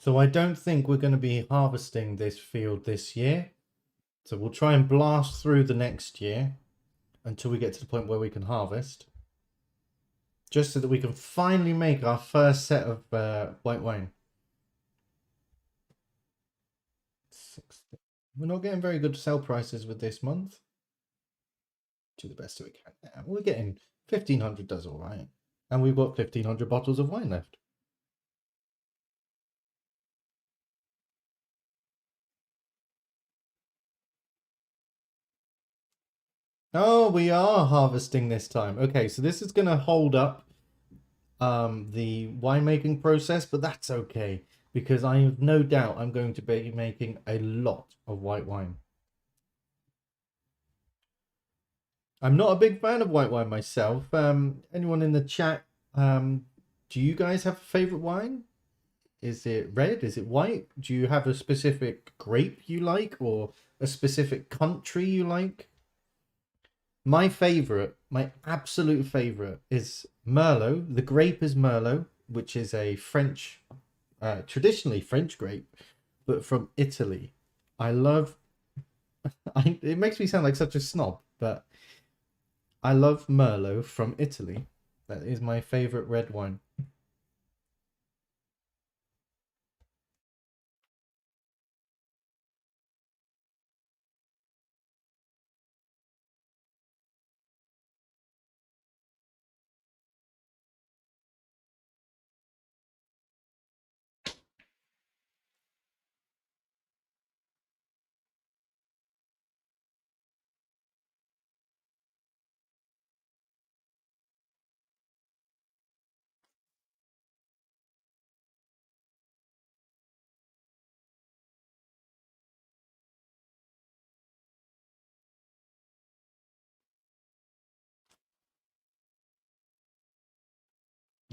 S1: So I don't think we're going to be harvesting this field this year. So we'll try and blast through the next year until we get to the point where we can harvest. Just so that we can finally make our first set of white wine. We're not getting very good sell prices with this month. Do the best that we can. Yeah, we're getting 1,500 does all right. And we've got 1,500 bottles of wine left. Oh, we are harvesting this time. Okay, so this is going to hold up the winemaking process, but that's okay because I have no doubt I'm going to be making a lot of white wine. I'm not a big fan of white wine myself. Anyone in the chat, do you guys have a favorite wine? Is it red? Is it white? Do you have a specific grape you like or a specific country you like? My favorite, my absolute favorite is Merlot. The grape is Merlot, which is a French, traditionally French grape, but from Italy. I love, it makes me sound like such a snob, but I love Merlot from Italy. That is my favorite red wine.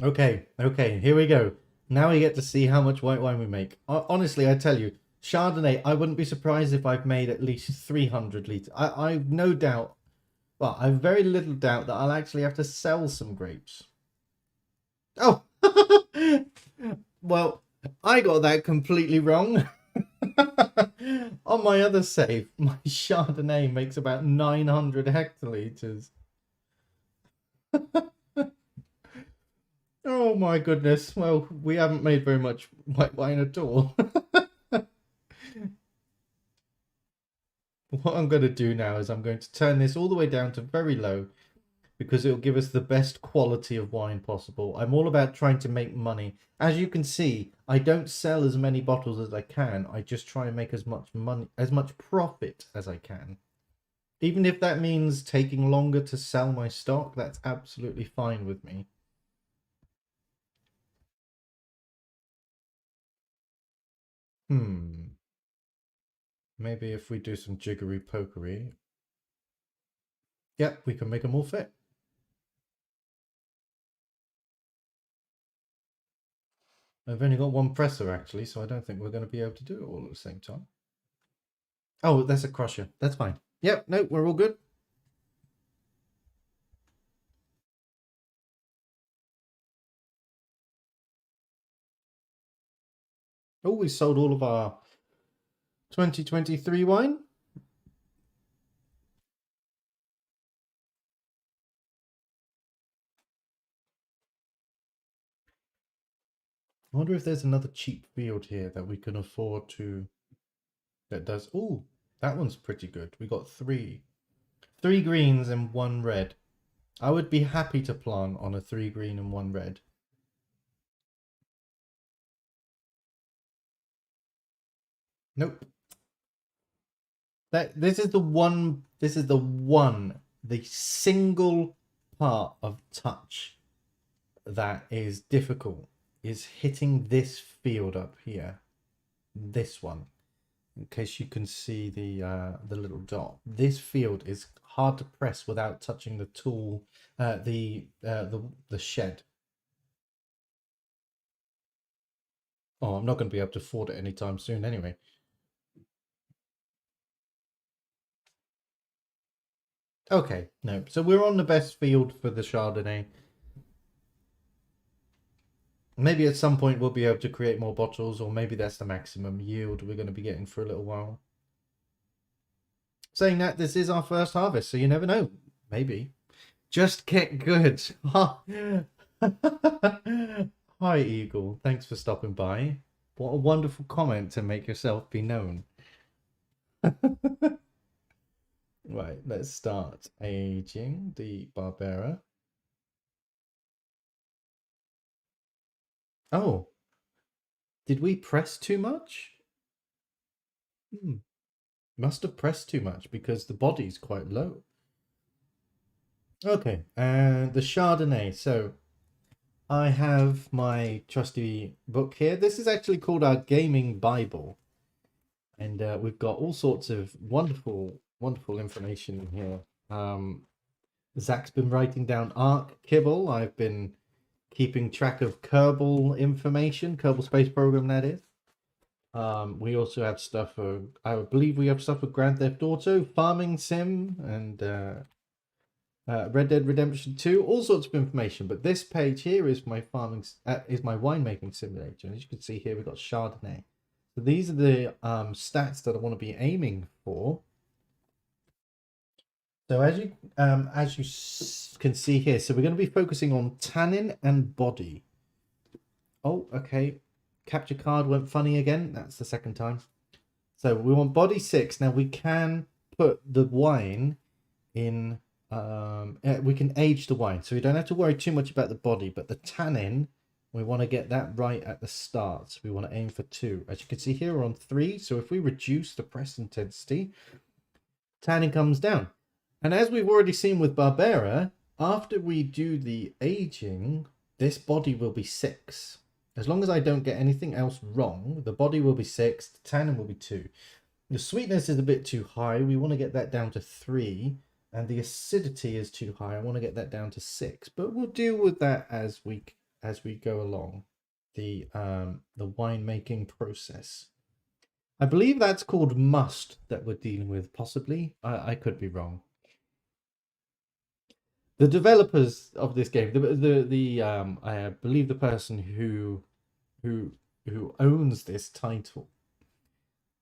S1: Okay, okay, here we go. Now we get to see how much white wine we make. Honestly, I tell you, Chardonnay, I wouldn't be surprised if I've made at least 300 litres. I've no doubt, well, I've very little doubt that I'll actually have to sell some grapes. Oh, well, I got that completely wrong. On my other save, my Chardonnay makes about 900 hectolitres. Oh my goodness. Well, we haven't made very much white wine at all. What I'm going to do now is I'm going to turn this all the way down to very low because it'll give us the best quality of wine possible. I'm all about trying to make money. As you can see, I don't sell as many bottles as I can. I just try and make as much money, as much profit as I can. Even if that means taking longer to sell my stock, that's absolutely fine with me. Maybe if we do some jiggery pokery. Yep, we can make them all fit. I've only got one presser actually, so I don't think we're going to be able to do it all at the same time. Oh, that's a crusher. That's fine. Yep, no, we're all good. Oh, we sold all of our 2023 wine. I wonder if there's another cheap field here that we can afford to, that does, oh, that one's pretty good. We got three greens and one red. I would be happy to plant on a 3 green and 1 red. Nope. This is the one the single part of touch that is difficult is hitting this field up here, this one. In case you can see the little dot, this field is hard to press without touching the tool, the shed. Oh, I'm not going to be able to afford it anytime soon anyway. Okay, no. So we're on the best field for the Chardonnay. Maybe at some point we'll be able to create more bottles, or maybe that's the maximum yield we're going to be getting for a little while. Saying that, this is our first harvest, so you never know. Maybe. Just get good. Hi, Eagle. Thanks for stopping by. What a wonderful comment to make yourself be known. Right, let's start aging the Barbera. Oh, did we press too much? Must have pressed too much because the body's quite low. Okay, and the Chardonnay. So I have my trusty book here. This is actually called our Gaming Bible. And we've got all sorts of wonderful, wonderful information in here. Zach's been writing down Arc Kibble. I've been keeping track of Kerbal information, Kerbal Space Program, that is. We also have stuff for, I believe we have stuff for Grand Theft Auto, Farming Sim, and Red Dead Redemption 2, all sorts of information. But this page here is my is my winemaking simulator. And as you can see here, we've got Chardonnay. So these are the stats that I want to be aiming for. So as you can see here, so we're going to be focusing on tannin and body. Oh, okay. Capture card went funny again. That's the second time. So we want body 6. Now we can put the wine in. We can age the wine, so we don't have to worry too much about the body. But the tannin, we want to get that right at the start. So we want to aim for 2. As you can see here, we're on 3. So if we reduce the press intensity, tannin comes down. And as we've already seen with Barbera, after we do the aging, this body will be 6. As long as I don't get anything else wrong, the body will be 6, the tannin will be 2. The sweetness is a bit too high. We want to get that down to 3. And the acidity is too high. I want to get that down to 6. But we'll deal with that as we go along the winemaking process. I believe that's called must that we're dealing with, possibly. I could be wrong. The developers of this game, I believe the person who owns this title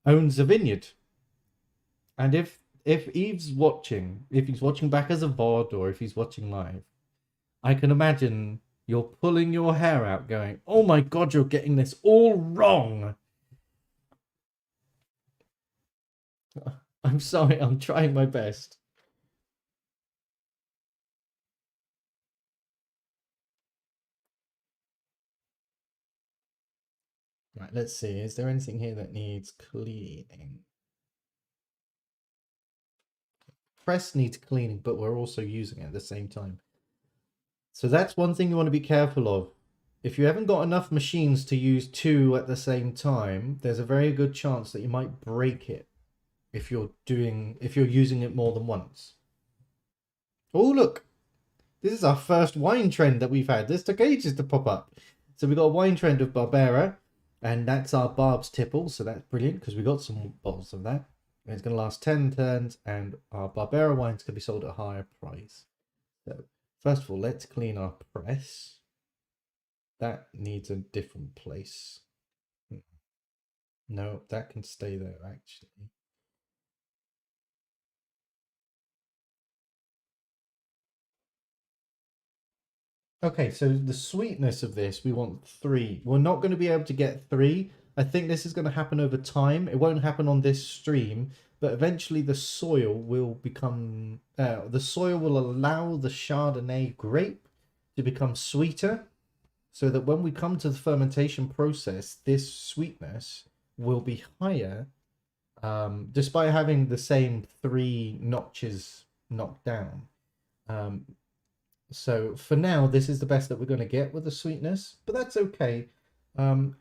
S1: owns a vineyard, and if Eve's watching, if he's watching back as a VOD or if he's watching live, I can imagine you're pulling your hair out, going, "Oh my God, you're getting this all wrong." I'm sorry, I'm trying my best. Right, let's see. Is there anything here that needs cleaning? Press needs cleaning, but we're also using it at the same time. So that's one thing you want to be careful of. If you haven't got enough machines to use 2 at the same time, there's a very good chance that you might break it if you're using it more than once. Oh, look. This is our first wine trend that we've had. This took ages to pop up. So we got a wine trend of Barbera, and that's our Barb's Tipple, so that's brilliant because we got some bottles of that. And it's going to last 10 turns, and our Barbera wines can be sold at a higher price. So first of all, let's clean our press. That needs a different place. No, that can stay there actually. Okay, so the sweetness of this, we want 3. We're not going to be able to get 3. I think this is going to happen over time. It won't happen on this stream, but eventually the soil will become, the soil will allow the Chardonnay grape to become sweeter, so that when we come to the fermentation process, this sweetness will be higher, despite having the same 3 notches knocked down. So for now, this is the best that we're going to get with the sweetness, but that's okay. Um,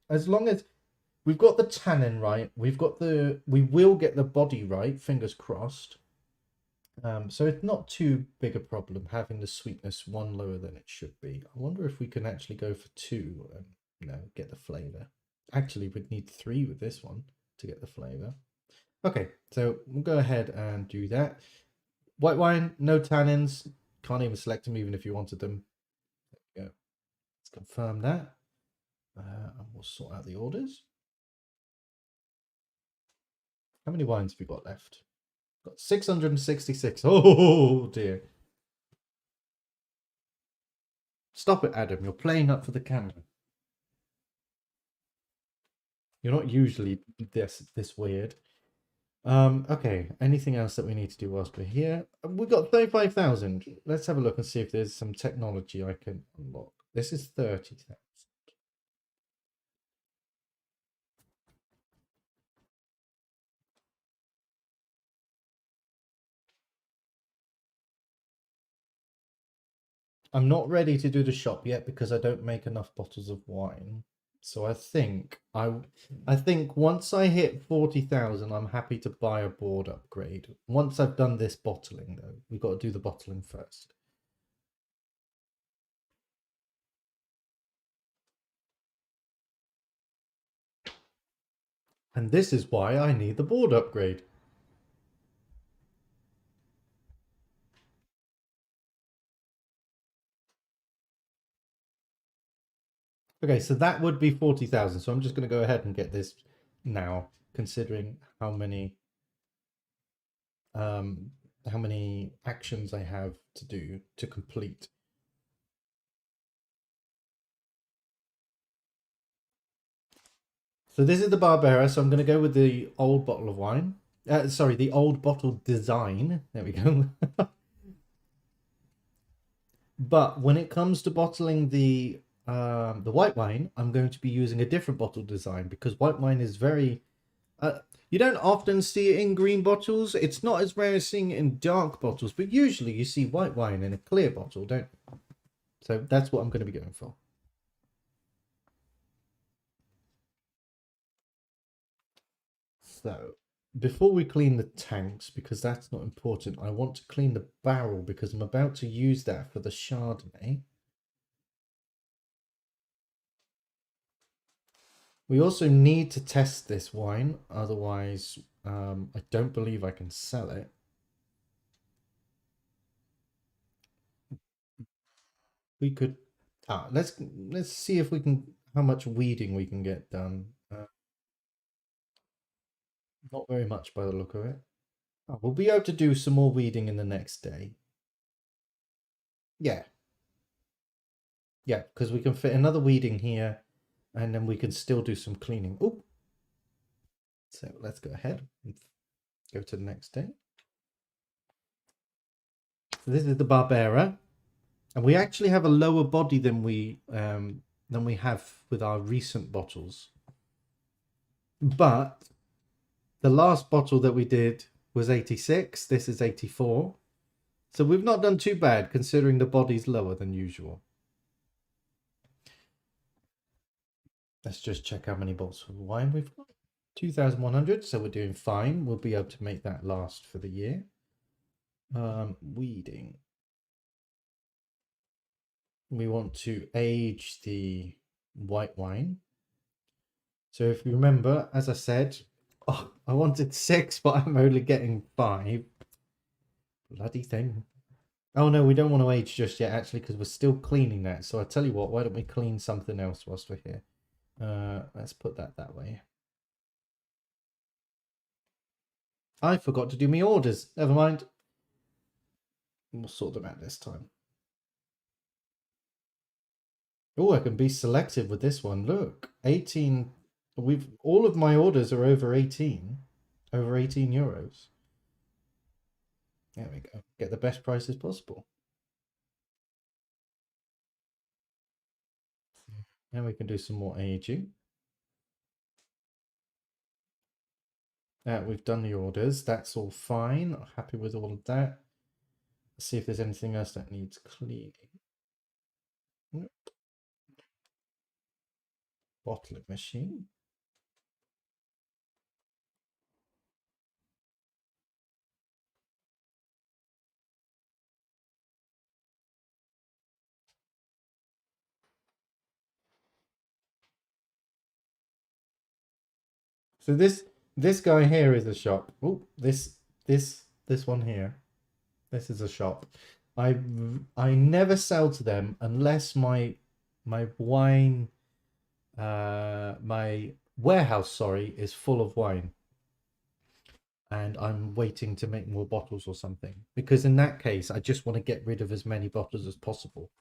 S1: as long as we've got the tannin right, we will get the body right, fingers crossed. So it's not too big a problem having the sweetness one lower than it should be. I wonder if we can actually go for two and get the flavor. Actually, we'd need three with this one to get the flavor. Okay, so we'll go ahead and do that. White wine, no tannins. Can't even select them even if you wanted them. There we go. Let's confirm that. And we'll sort out the orders. How many wines have we got left? Got 666. Oh dear. Stop it, Adam. You're playing up for the camera. You're not usually this weird. Okay. Anything else that we need to do whilst we're here? We've got 35,000. Let's have a look and see if there's some technology I can unlock. This is 30,000. I'm not ready to do the shop yet because I don't make enough bottles of wine. So I think once I hit 40,000, I'm happy to buy a board upgrade. Once I've done this bottling though, we've got to do the bottling first. And this is why I need the board upgrade. Okay, so that would be 40,000. So I'm just going to go ahead and get this now, considering how many actions I have to do to complete. So this is the Barbera, so I'm going to go with the old bottle of wine. Sorry, the old bottle design. There we go. But when it comes to bottling the white wine, I'm going to be using a different bottle design because white wine is very you don't often see it in green bottles. It's not as rare as seeing it in dark bottles, but usually you see white wine in a clear bottle, don't you? So that's what I'm going to be going for. So before we clean the tanks, because that's not important, I want to clean the barrel because I'm about to use that for the Chardonnay. We also need to test this wine, otherwise I don't believe I can sell it. We could let's see if we can how much weeding we can get done. Not very much by the look of it. Oh, we'll be able to do some more weeding in the next day. Yeah. Yeah, because we can fit another weeding here and then we can still do some cleaning. Oh. So let's go ahead and go to the next day. So this is the Barbera. And we actually have a lower body than we have with our recent bottles. But the last bottle that we did was 86. This is 84. So we've not done too bad considering the body's lower than usual. Let's just check how many bottles of wine we've got. 2,100, so we're doing fine. We'll be able to make that last for the year. Weeding. We want to age the white wine. So if you remember, as I said, I wanted 6, but I'm only getting 5. Bloody thing. Oh no, we don't want to age just yet, actually, because we're still cleaning that. So I tell you what, why don't we clean something else whilst we're here? Let's put that way. I forgot to do my orders. Never mind. We'll sort them out this time. Oh, I can be selective with this one. Look, 18. All of my orders are over 18. Over 18 euros. There we go. Get the best prices possible. And we can do some more aging. We've done the orders. That's all fine. Happy with all of that. Let's see if there's anything else that needs cleaning. Nope. Bottling machine. So this guy here is a shop. Oh, this one here. This is a shop. I never sell to them unless my wine my warehouse, sorry, is full of wine and I'm waiting to make more bottles or something. Because in that case, I just want to get rid of as many bottles as possible.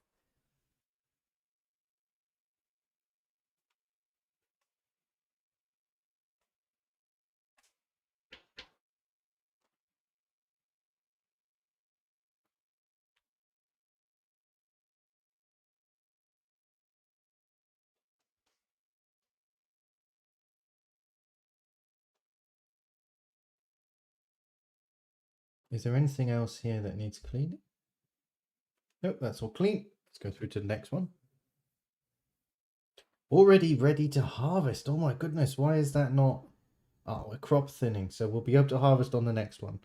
S1: Is there anything else here that needs cleaning? Nope, that's all clean. Let's go through to the next one. Already ready to harvest. Oh my goodness, why is that not? Oh, we're crop thinning, so we'll be able to harvest on the next one.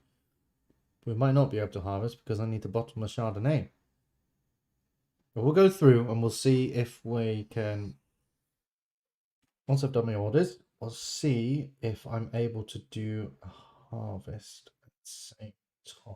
S1: We might not be able to harvest because I need to bottle my Chardonnay. But we'll go through and we'll see if we can. Once I've done my orders, I'll see if I'm able to do a harvest at the same time.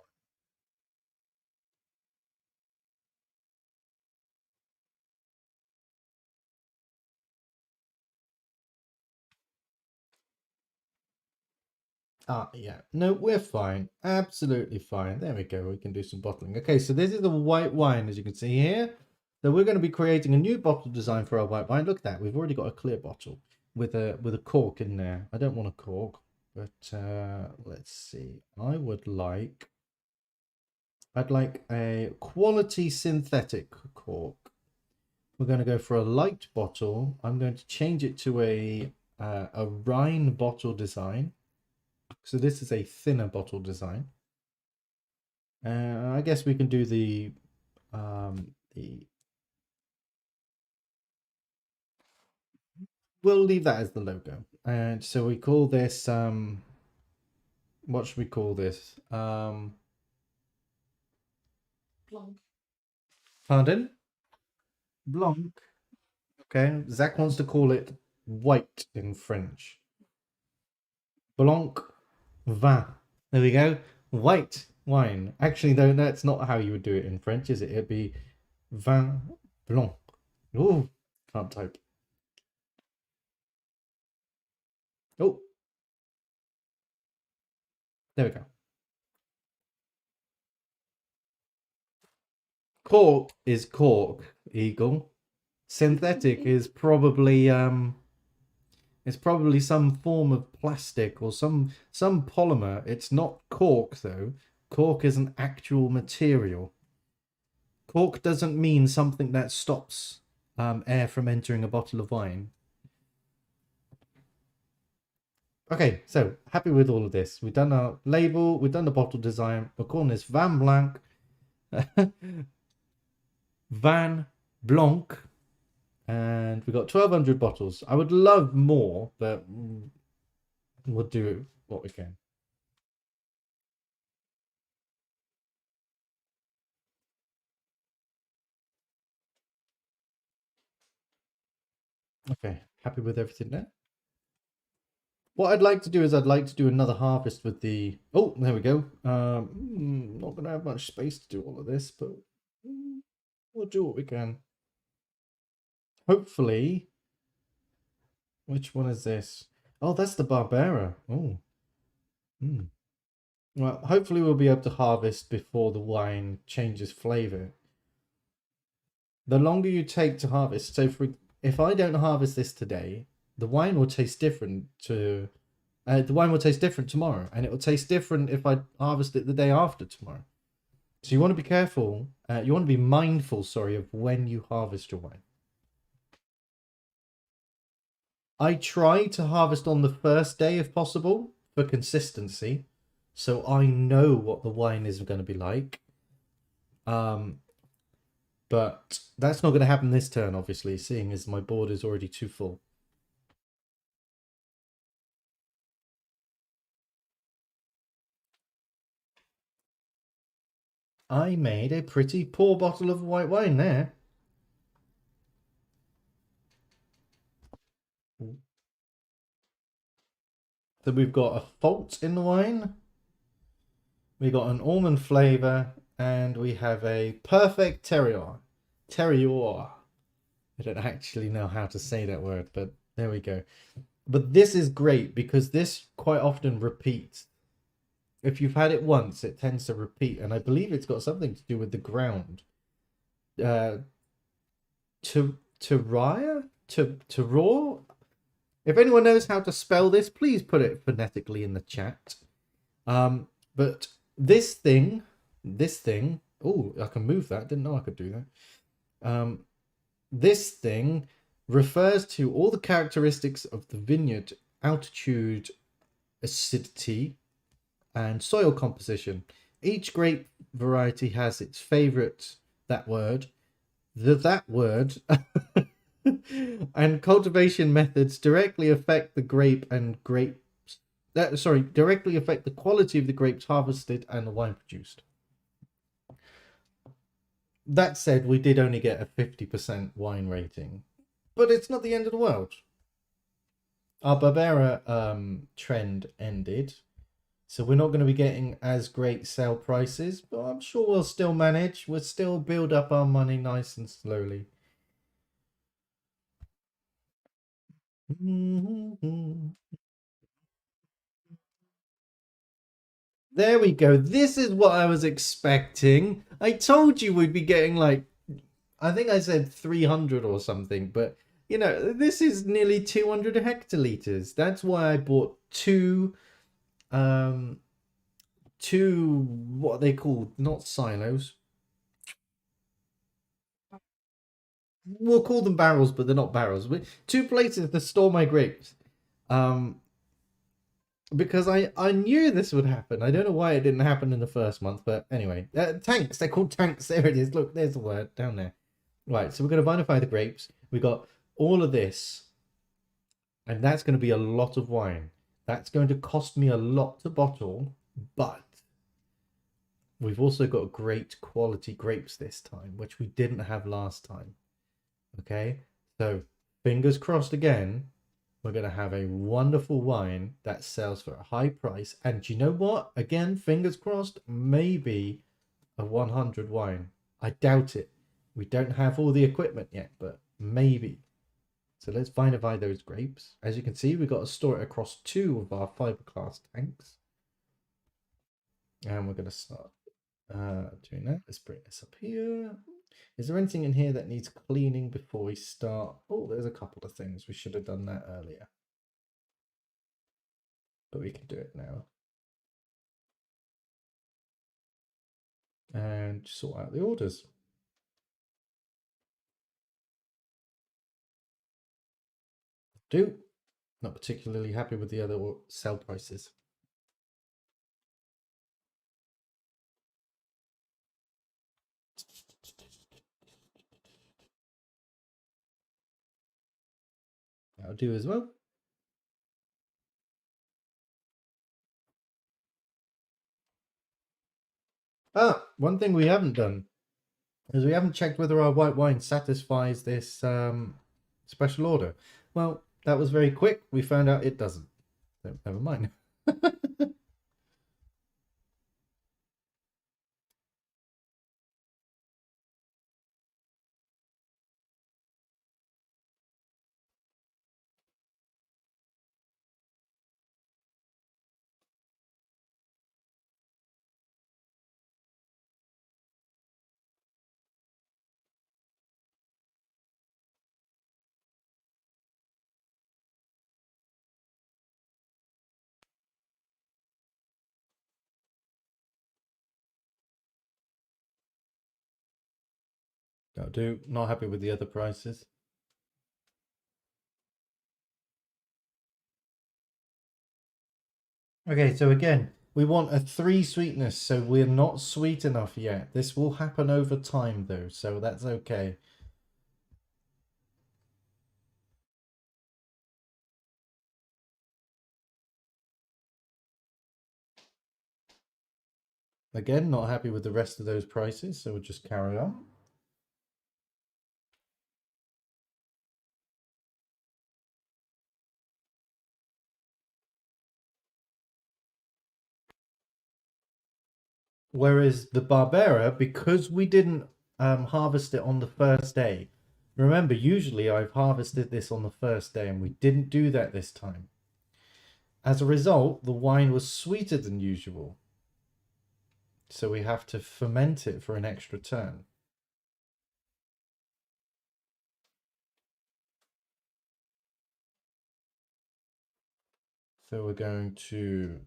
S1: Ah, yeah. No, we're fine. Absolutely fine. There we go. We can do some bottling. Okay, so this is the white wine, as you can see here. So we're going to be creating a new bottle design for our white wine. Look at that. We've already got a clear bottle with a cork in there. I don't want a cork, but let's see. I'd like a quality synthetic cork. We're going to go for a light bottle. I'm going to change it to a Rhine bottle design. So this is a thinner bottle design. I guess we can do the we'll leave that as the logo. And so we call this what should we call this?
S2: Blanc.
S1: Pardon? Blanc. Okay. Zach wants to call it white in French. Blanc vin. There we go. White wine. Actually, though, that's not how you would do it in French, is it? It'd be vin blanc. Oh, can't type. Oh, there we go. Cork is cork, Eagle. Synthetic is probably it's probably some form of plastic or some polymer. It's not cork though. Cork is an actual material. Cork doesn't mean something that stops air from entering a bottle of wine. Okay, so happy with all of this. We've done our label, we've done the bottle design. We're calling this Van Blanc. Van Blanc. And we've got 1,200 bottles. I would love more, but we'll do what we can. Okay, happy with everything there. What I'd like to do is I'd like to do another harvest with the... Oh, there we go. Not going to have much space to do all of this, but we'll do what we can. Hopefully... Which one is this? Oh, that's the Barbera. Oh. Well, hopefully we'll be able to harvest before the wine changes flavour. The longer you take to harvest, so if I don't harvest this today, the wine will taste different tomorrow, and it will taste different if I harvest it the day after tomorrow. So you want to be careful. You want to be mindful, sorry, of when you harvest your wine. I try to harvest on the first day if possible for consistency, so I know what the wine is going to be like. But that's not going to happen this turn, obviously, seeing as my board is already too full. I made a pretty poor bottle of white wine there. So we've got a fault in the wine. We got an almond flavour, and we have a perfect terroir. Terroir. I don't actually know how to say that word, but there we go. But this is great because this quite often repeats. If you've had it once, it tends to repeat, and I believe it's got something to do with the ground. To raya? To raw? If anyone knows how to spell this, please put it phonetically in the chat. But this thing, oh, I can move that. Didn't know I could do that. This thing refers to all the characteristics of the vineyard: altitude, acidity, and soil composition. Each grape variety has its favorite, that word, that word, and cultivation methods directly affect the grape and grapes. Directly affect the quality of the grapes harvested and the wine produced. That said, we did only get a 50% wine rating, but it's not the end of the world. Our Barbera trend ended, so we're not going to be getting as great sale prices, but I'm sure we'll still manage. We'll still build up our money nice and slowly. There we go. This is what I was expecting. I told you we'd be getting like, I think I said 300 or something, but you know, this is nearly 200 hectoliters. That's why I bought two, what are they called? Not silos. We'll call them barrels, but they're not barrels. Two places to store my grapes. Um, because I knew this would happen. I don't know why it didn't happen in the first month, but anyway, tanks. They're called tanks. There it is. Look, there's the word down there. Right, so we're going to vinify the grapes. We got all of this, and that's going to be a lot of wine. That's going to cost me a lot to bottle, but we've also got great quality grapes this time, which we didn't have last time. Okay, so fingers crossed again. We're going to have a wonderful wine that sells for a high price. And you know what? Again, fingers crossed, maybe a 100 wine. I doubt it. We don't have all the equipment yet, but maybe. So let's vinify those grapes. As you can see, we've got to store it across two of our fiberglass tanks. And we're going to start doing that. Let's bring this up here. Is there anything in here that needs cleaning before we start? Oh, there's a couple of things. We should have done that earlier. But we can do it now. And sort out the orders. Not particularly happy with the other sell prices. That'll do as well. One thing we haven't done is we haven't checked whether our white wine satisfies this special order. Well, that was very quick. We found out it doesn't. So never mind. That'll do. Not happy with the other prices. Okay, so again, We want a 3 sweetness, so we're not sweet enough yet. This will happen over time though, so that's okay. Again, not happy with the rest of those prices, so we'll just carry on. Whereas the Barbera, because we didn't harvest it on the first day, remember, usually I've harvested this on the first day, and we didn't do that this time. As a result, the wine was sweeter than usual. So we have to ferment it for an extra turn. So we're going to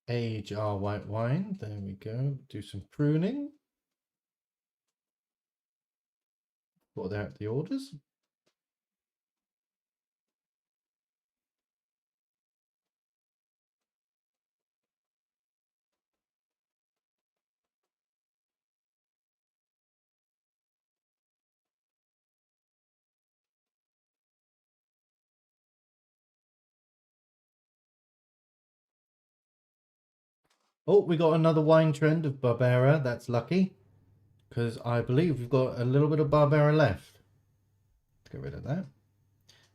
S1: age our white wine. There we go. Do some pruning. Sort out the orders. Oh, we got another wine trend of Barbera. That's lucky, because I believe we've got a little bit of Barbera left. Let's get rid of that.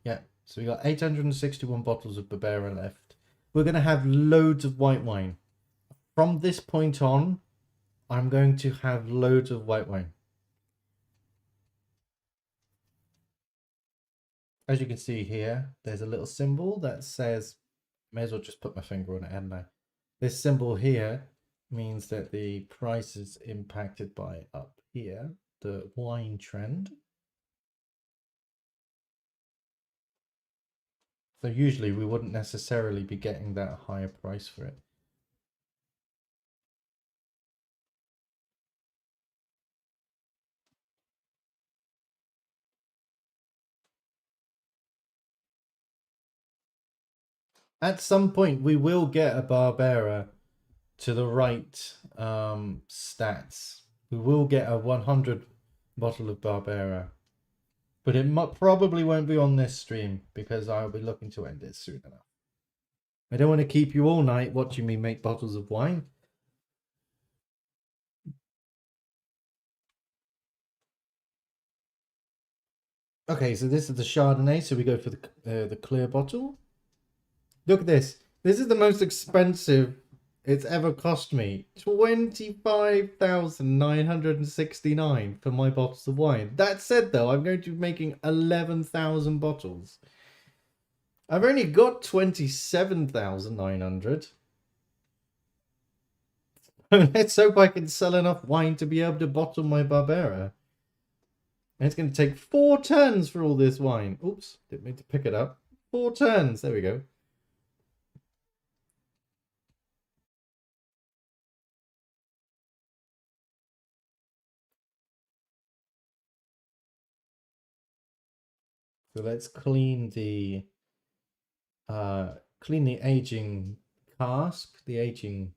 S1: Yeah, so we got 861 bottles of Barbera left. We're going to have loads of white wine. From this point on, I'm going to have loads of white wine. As you can see here, there's a little symbol that says, may as well just put my finger on it, hadn't I? This symbol here means that the price is impacted by up here, the wine trend. So usually we wouldn't necessarily be getting that higher price for it. At some point we will get a Barbera to the right stats. We will get a 100 bottle of Barbera. But it probably won't be on this stream because I'll be looking to end it soon enough. I don't want to keep you all night watching me make bottles of wine. Okay, so this is the Chardonnay, so we go for the clear bottle. Look at this. This is the most expensive it's ever cost me. 25,969 for my bottles of wine. That said, though, I'm going to be making 11,000 bottles. I've only got 27,900. Let's hope I can sell enough wine to be able to bottle my Barbera. And it's going to take 4 turns for all this wine. Oops, didn't mean to pick it up. 4 turns. There we go. So let's clean the aging cask, the aging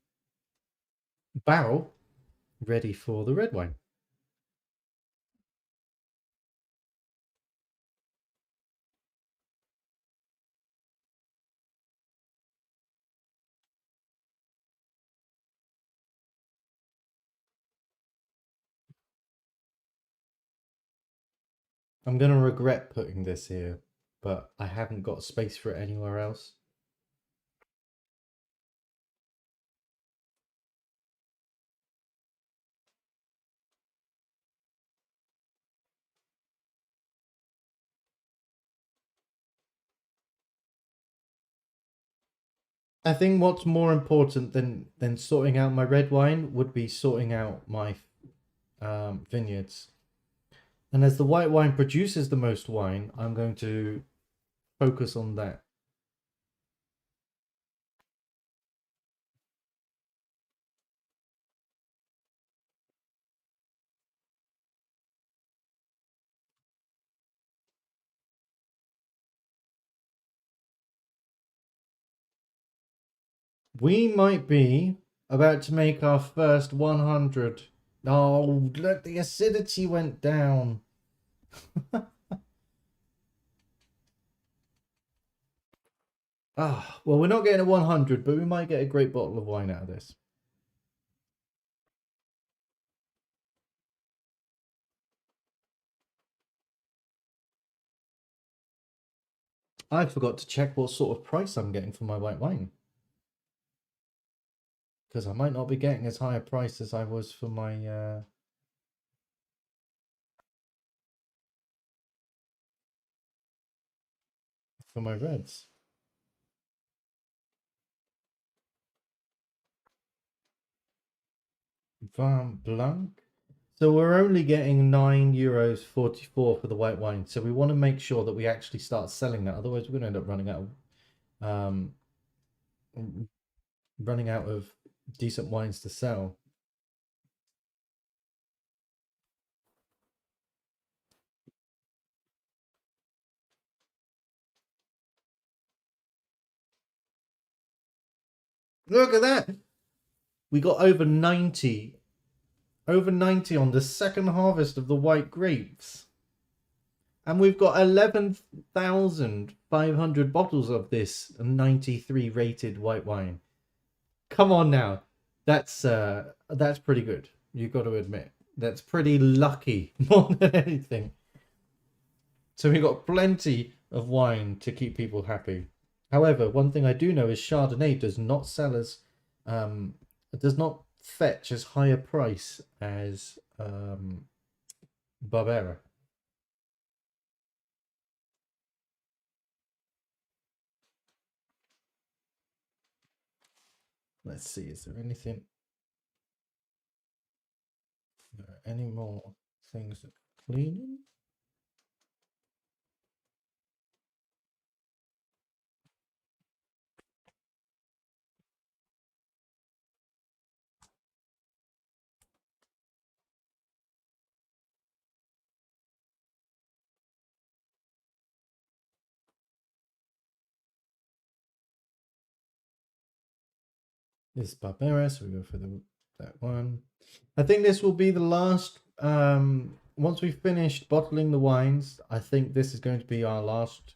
S1: barrel, ready for the red wine. I'm going to regret putting this here, but I haven't got space for it anywhere else. I think what's more important than sorting out my red wine would be sorting out my vineyards. And as the white wine produces the most wine, I'm going to focus on that. We might be about to make our first 100. Oh, look, the acidity went down. Ah, well, we're not getting a 100, but we might get a great bottle of wine out of this. I forgot to check what sort of price I'm getting for my white wine. Because I might not be getting as high a price as I was for my reds. Vin Blanc. So we're only getting €9.44 for the white wine. So we want to make sure that we actually start selling that. Otherwise, we're going to end up um, running out of decent wines to sell. Look at that! We got over 90 on the second harvest of the white grapes. And we've got 11,500 bottles of this 93 rated white wine. Come on now. That's pretty good. You've got to admit. That's pretty lucky more than anything. So we've got plenty of wine to keep people happy. However, one thing I do know is Chardonnay does not sell as does not fetch as high a price as Barbera. Let's see, is there anything? Any more things cleaning? This is Barbera, so we go for that one. I think this will be the last. Once we've finished bottling the wines, I think this is going to be our last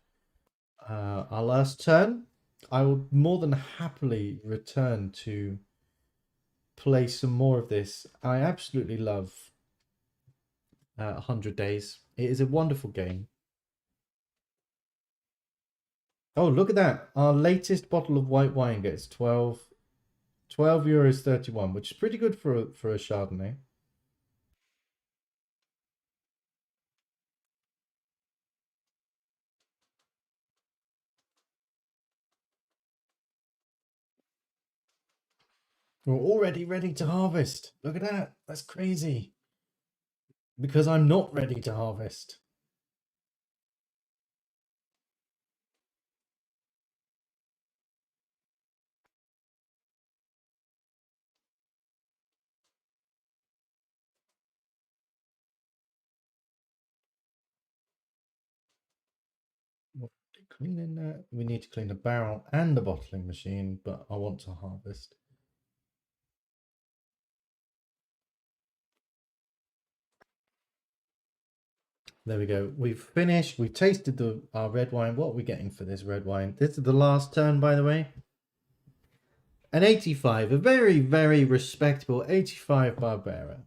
S1: turn. I will more than happily return to play some more of this. I absolutely love 100 Days. It is a wonderful game. Oh, look at that. Our latest bottle of white wine gets 12 euros 31, which is pretty good for a Chardonnay. We're already ready to harvest. Look at that. That's crazy. Because I'm not ready to harvest. Cleaning that. We need to clean the barrel and the bottling machine, but I want to harvest. There we go. We've finished. We've tasted our red wine. What are we getting for this red wine? This is the last turn, by the way. An 85. A very, very respectable 85 Barbera.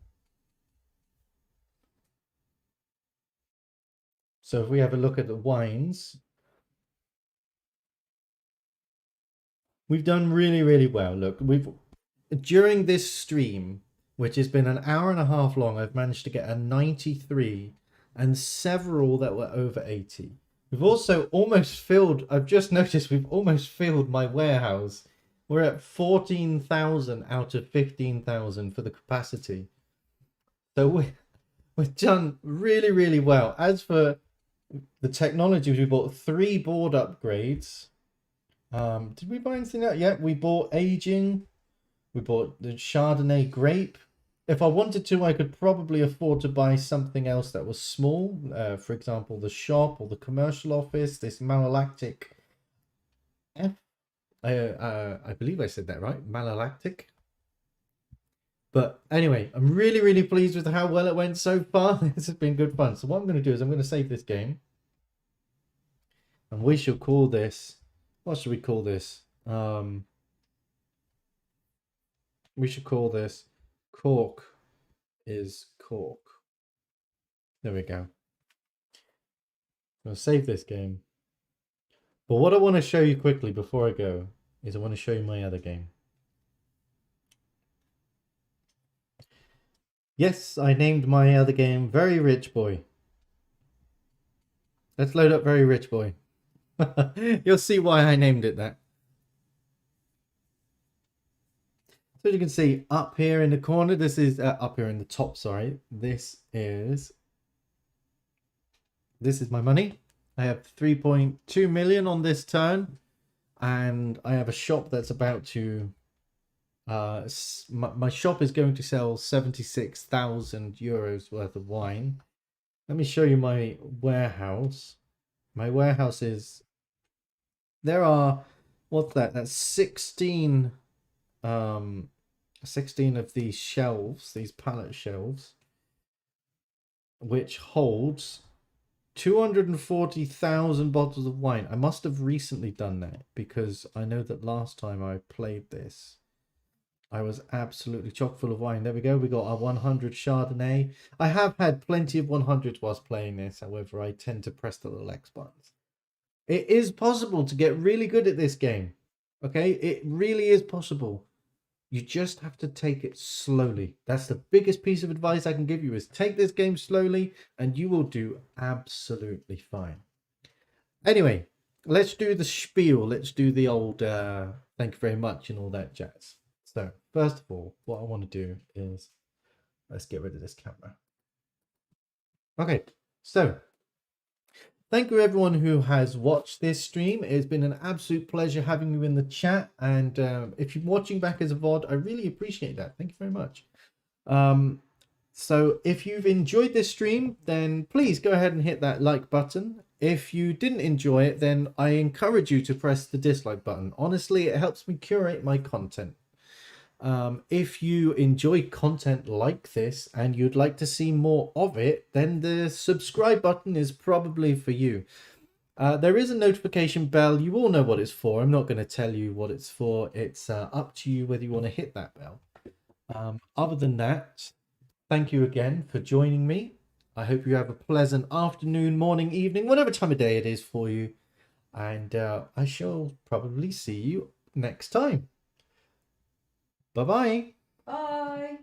S1: So if we have a look at the wines, we've done really, really well. Look, during this stream, which has been an hour and a half long, I've managed to get a 93 and several that were over 80. We've also almost filled, I've just noticed we've almost filled my warehouse. We're at 14,000 out of 15,000 for the capacity. So we've done really, really well. As for the technology, we bought 3 board upgrades. Did we buy anything out? Yeah, we bought aging. We bought the Chardonnay grape. If I wanted to, I could probably afford to buy something else that was small. For example, the shop or the commercial office, this malolactic I believe I said that right. Malolactic. But anyway, I'm really, really pleased with how well it went so far. This has been good fun. So what I'm going to do is I'm going to save this game. And we shall call this... What should we call this? We should call this Cork is Cork. There we go. I'll save this game. But what I want to show you quickly before I go is I want to show you my other game. Yes, I named my other game Very Rich Boy. Let's load up Very Rich Boy. You'll see why I named it that. So as you can see up here in the corner, this is up here in the top, sorry. This is my money. I have 3.2 million on this turn, and I have a shop that's about to my shop is going to sell 76,000 euros worth of wine. Let me show you my warehouse. My warehouse is, there are, what's that? That's 16 16 of these shelves, these pallet shelves, which holds 240,000 bottles of wine. I must have recently done that because I know that last time I played this, I was absolutely chock full of wine. There we go. We got our 100 Chardonnay. I have had plenty of 100s whilst playing this. However, I tend to press the little X buttons. It is possible to get really good at this game. Okay, it really is possible. You just have to take it slowly. That's the biggest piece of advice I can give you, is take this game slowly and you will do absolutely fine. Anyway, let's do the spiel. Let's do the old thank you very much and all that jazz. So first of all, what I want to do is let's get rid of this camera. Okay, so thank you everyone who has watched this stream. It's been an absolute pleasure having you in the chat. And if you're watching back as a VOD, I really appreciate that. Thank you very much. So if you've enjoyed this stream, then please go ahead and hit that like button. If you didn't enjoy it, then I encourage you to press the dislike button. Honestly, it helps me curate my content. If you enjoy content like this and you'd like to see more of it, then the subscribe button is probably for you. There is a notification bell. You all know what it's for. I'm not going to tell you what it's for. It's up to you whether you want to hit that bell. Other than that, thank you again for joining me. I hope you have a pleasant afternoon, morning, evening, whatever time of day it is for you. And I shall probably see you next time. Bye-bye.
S2: Bye.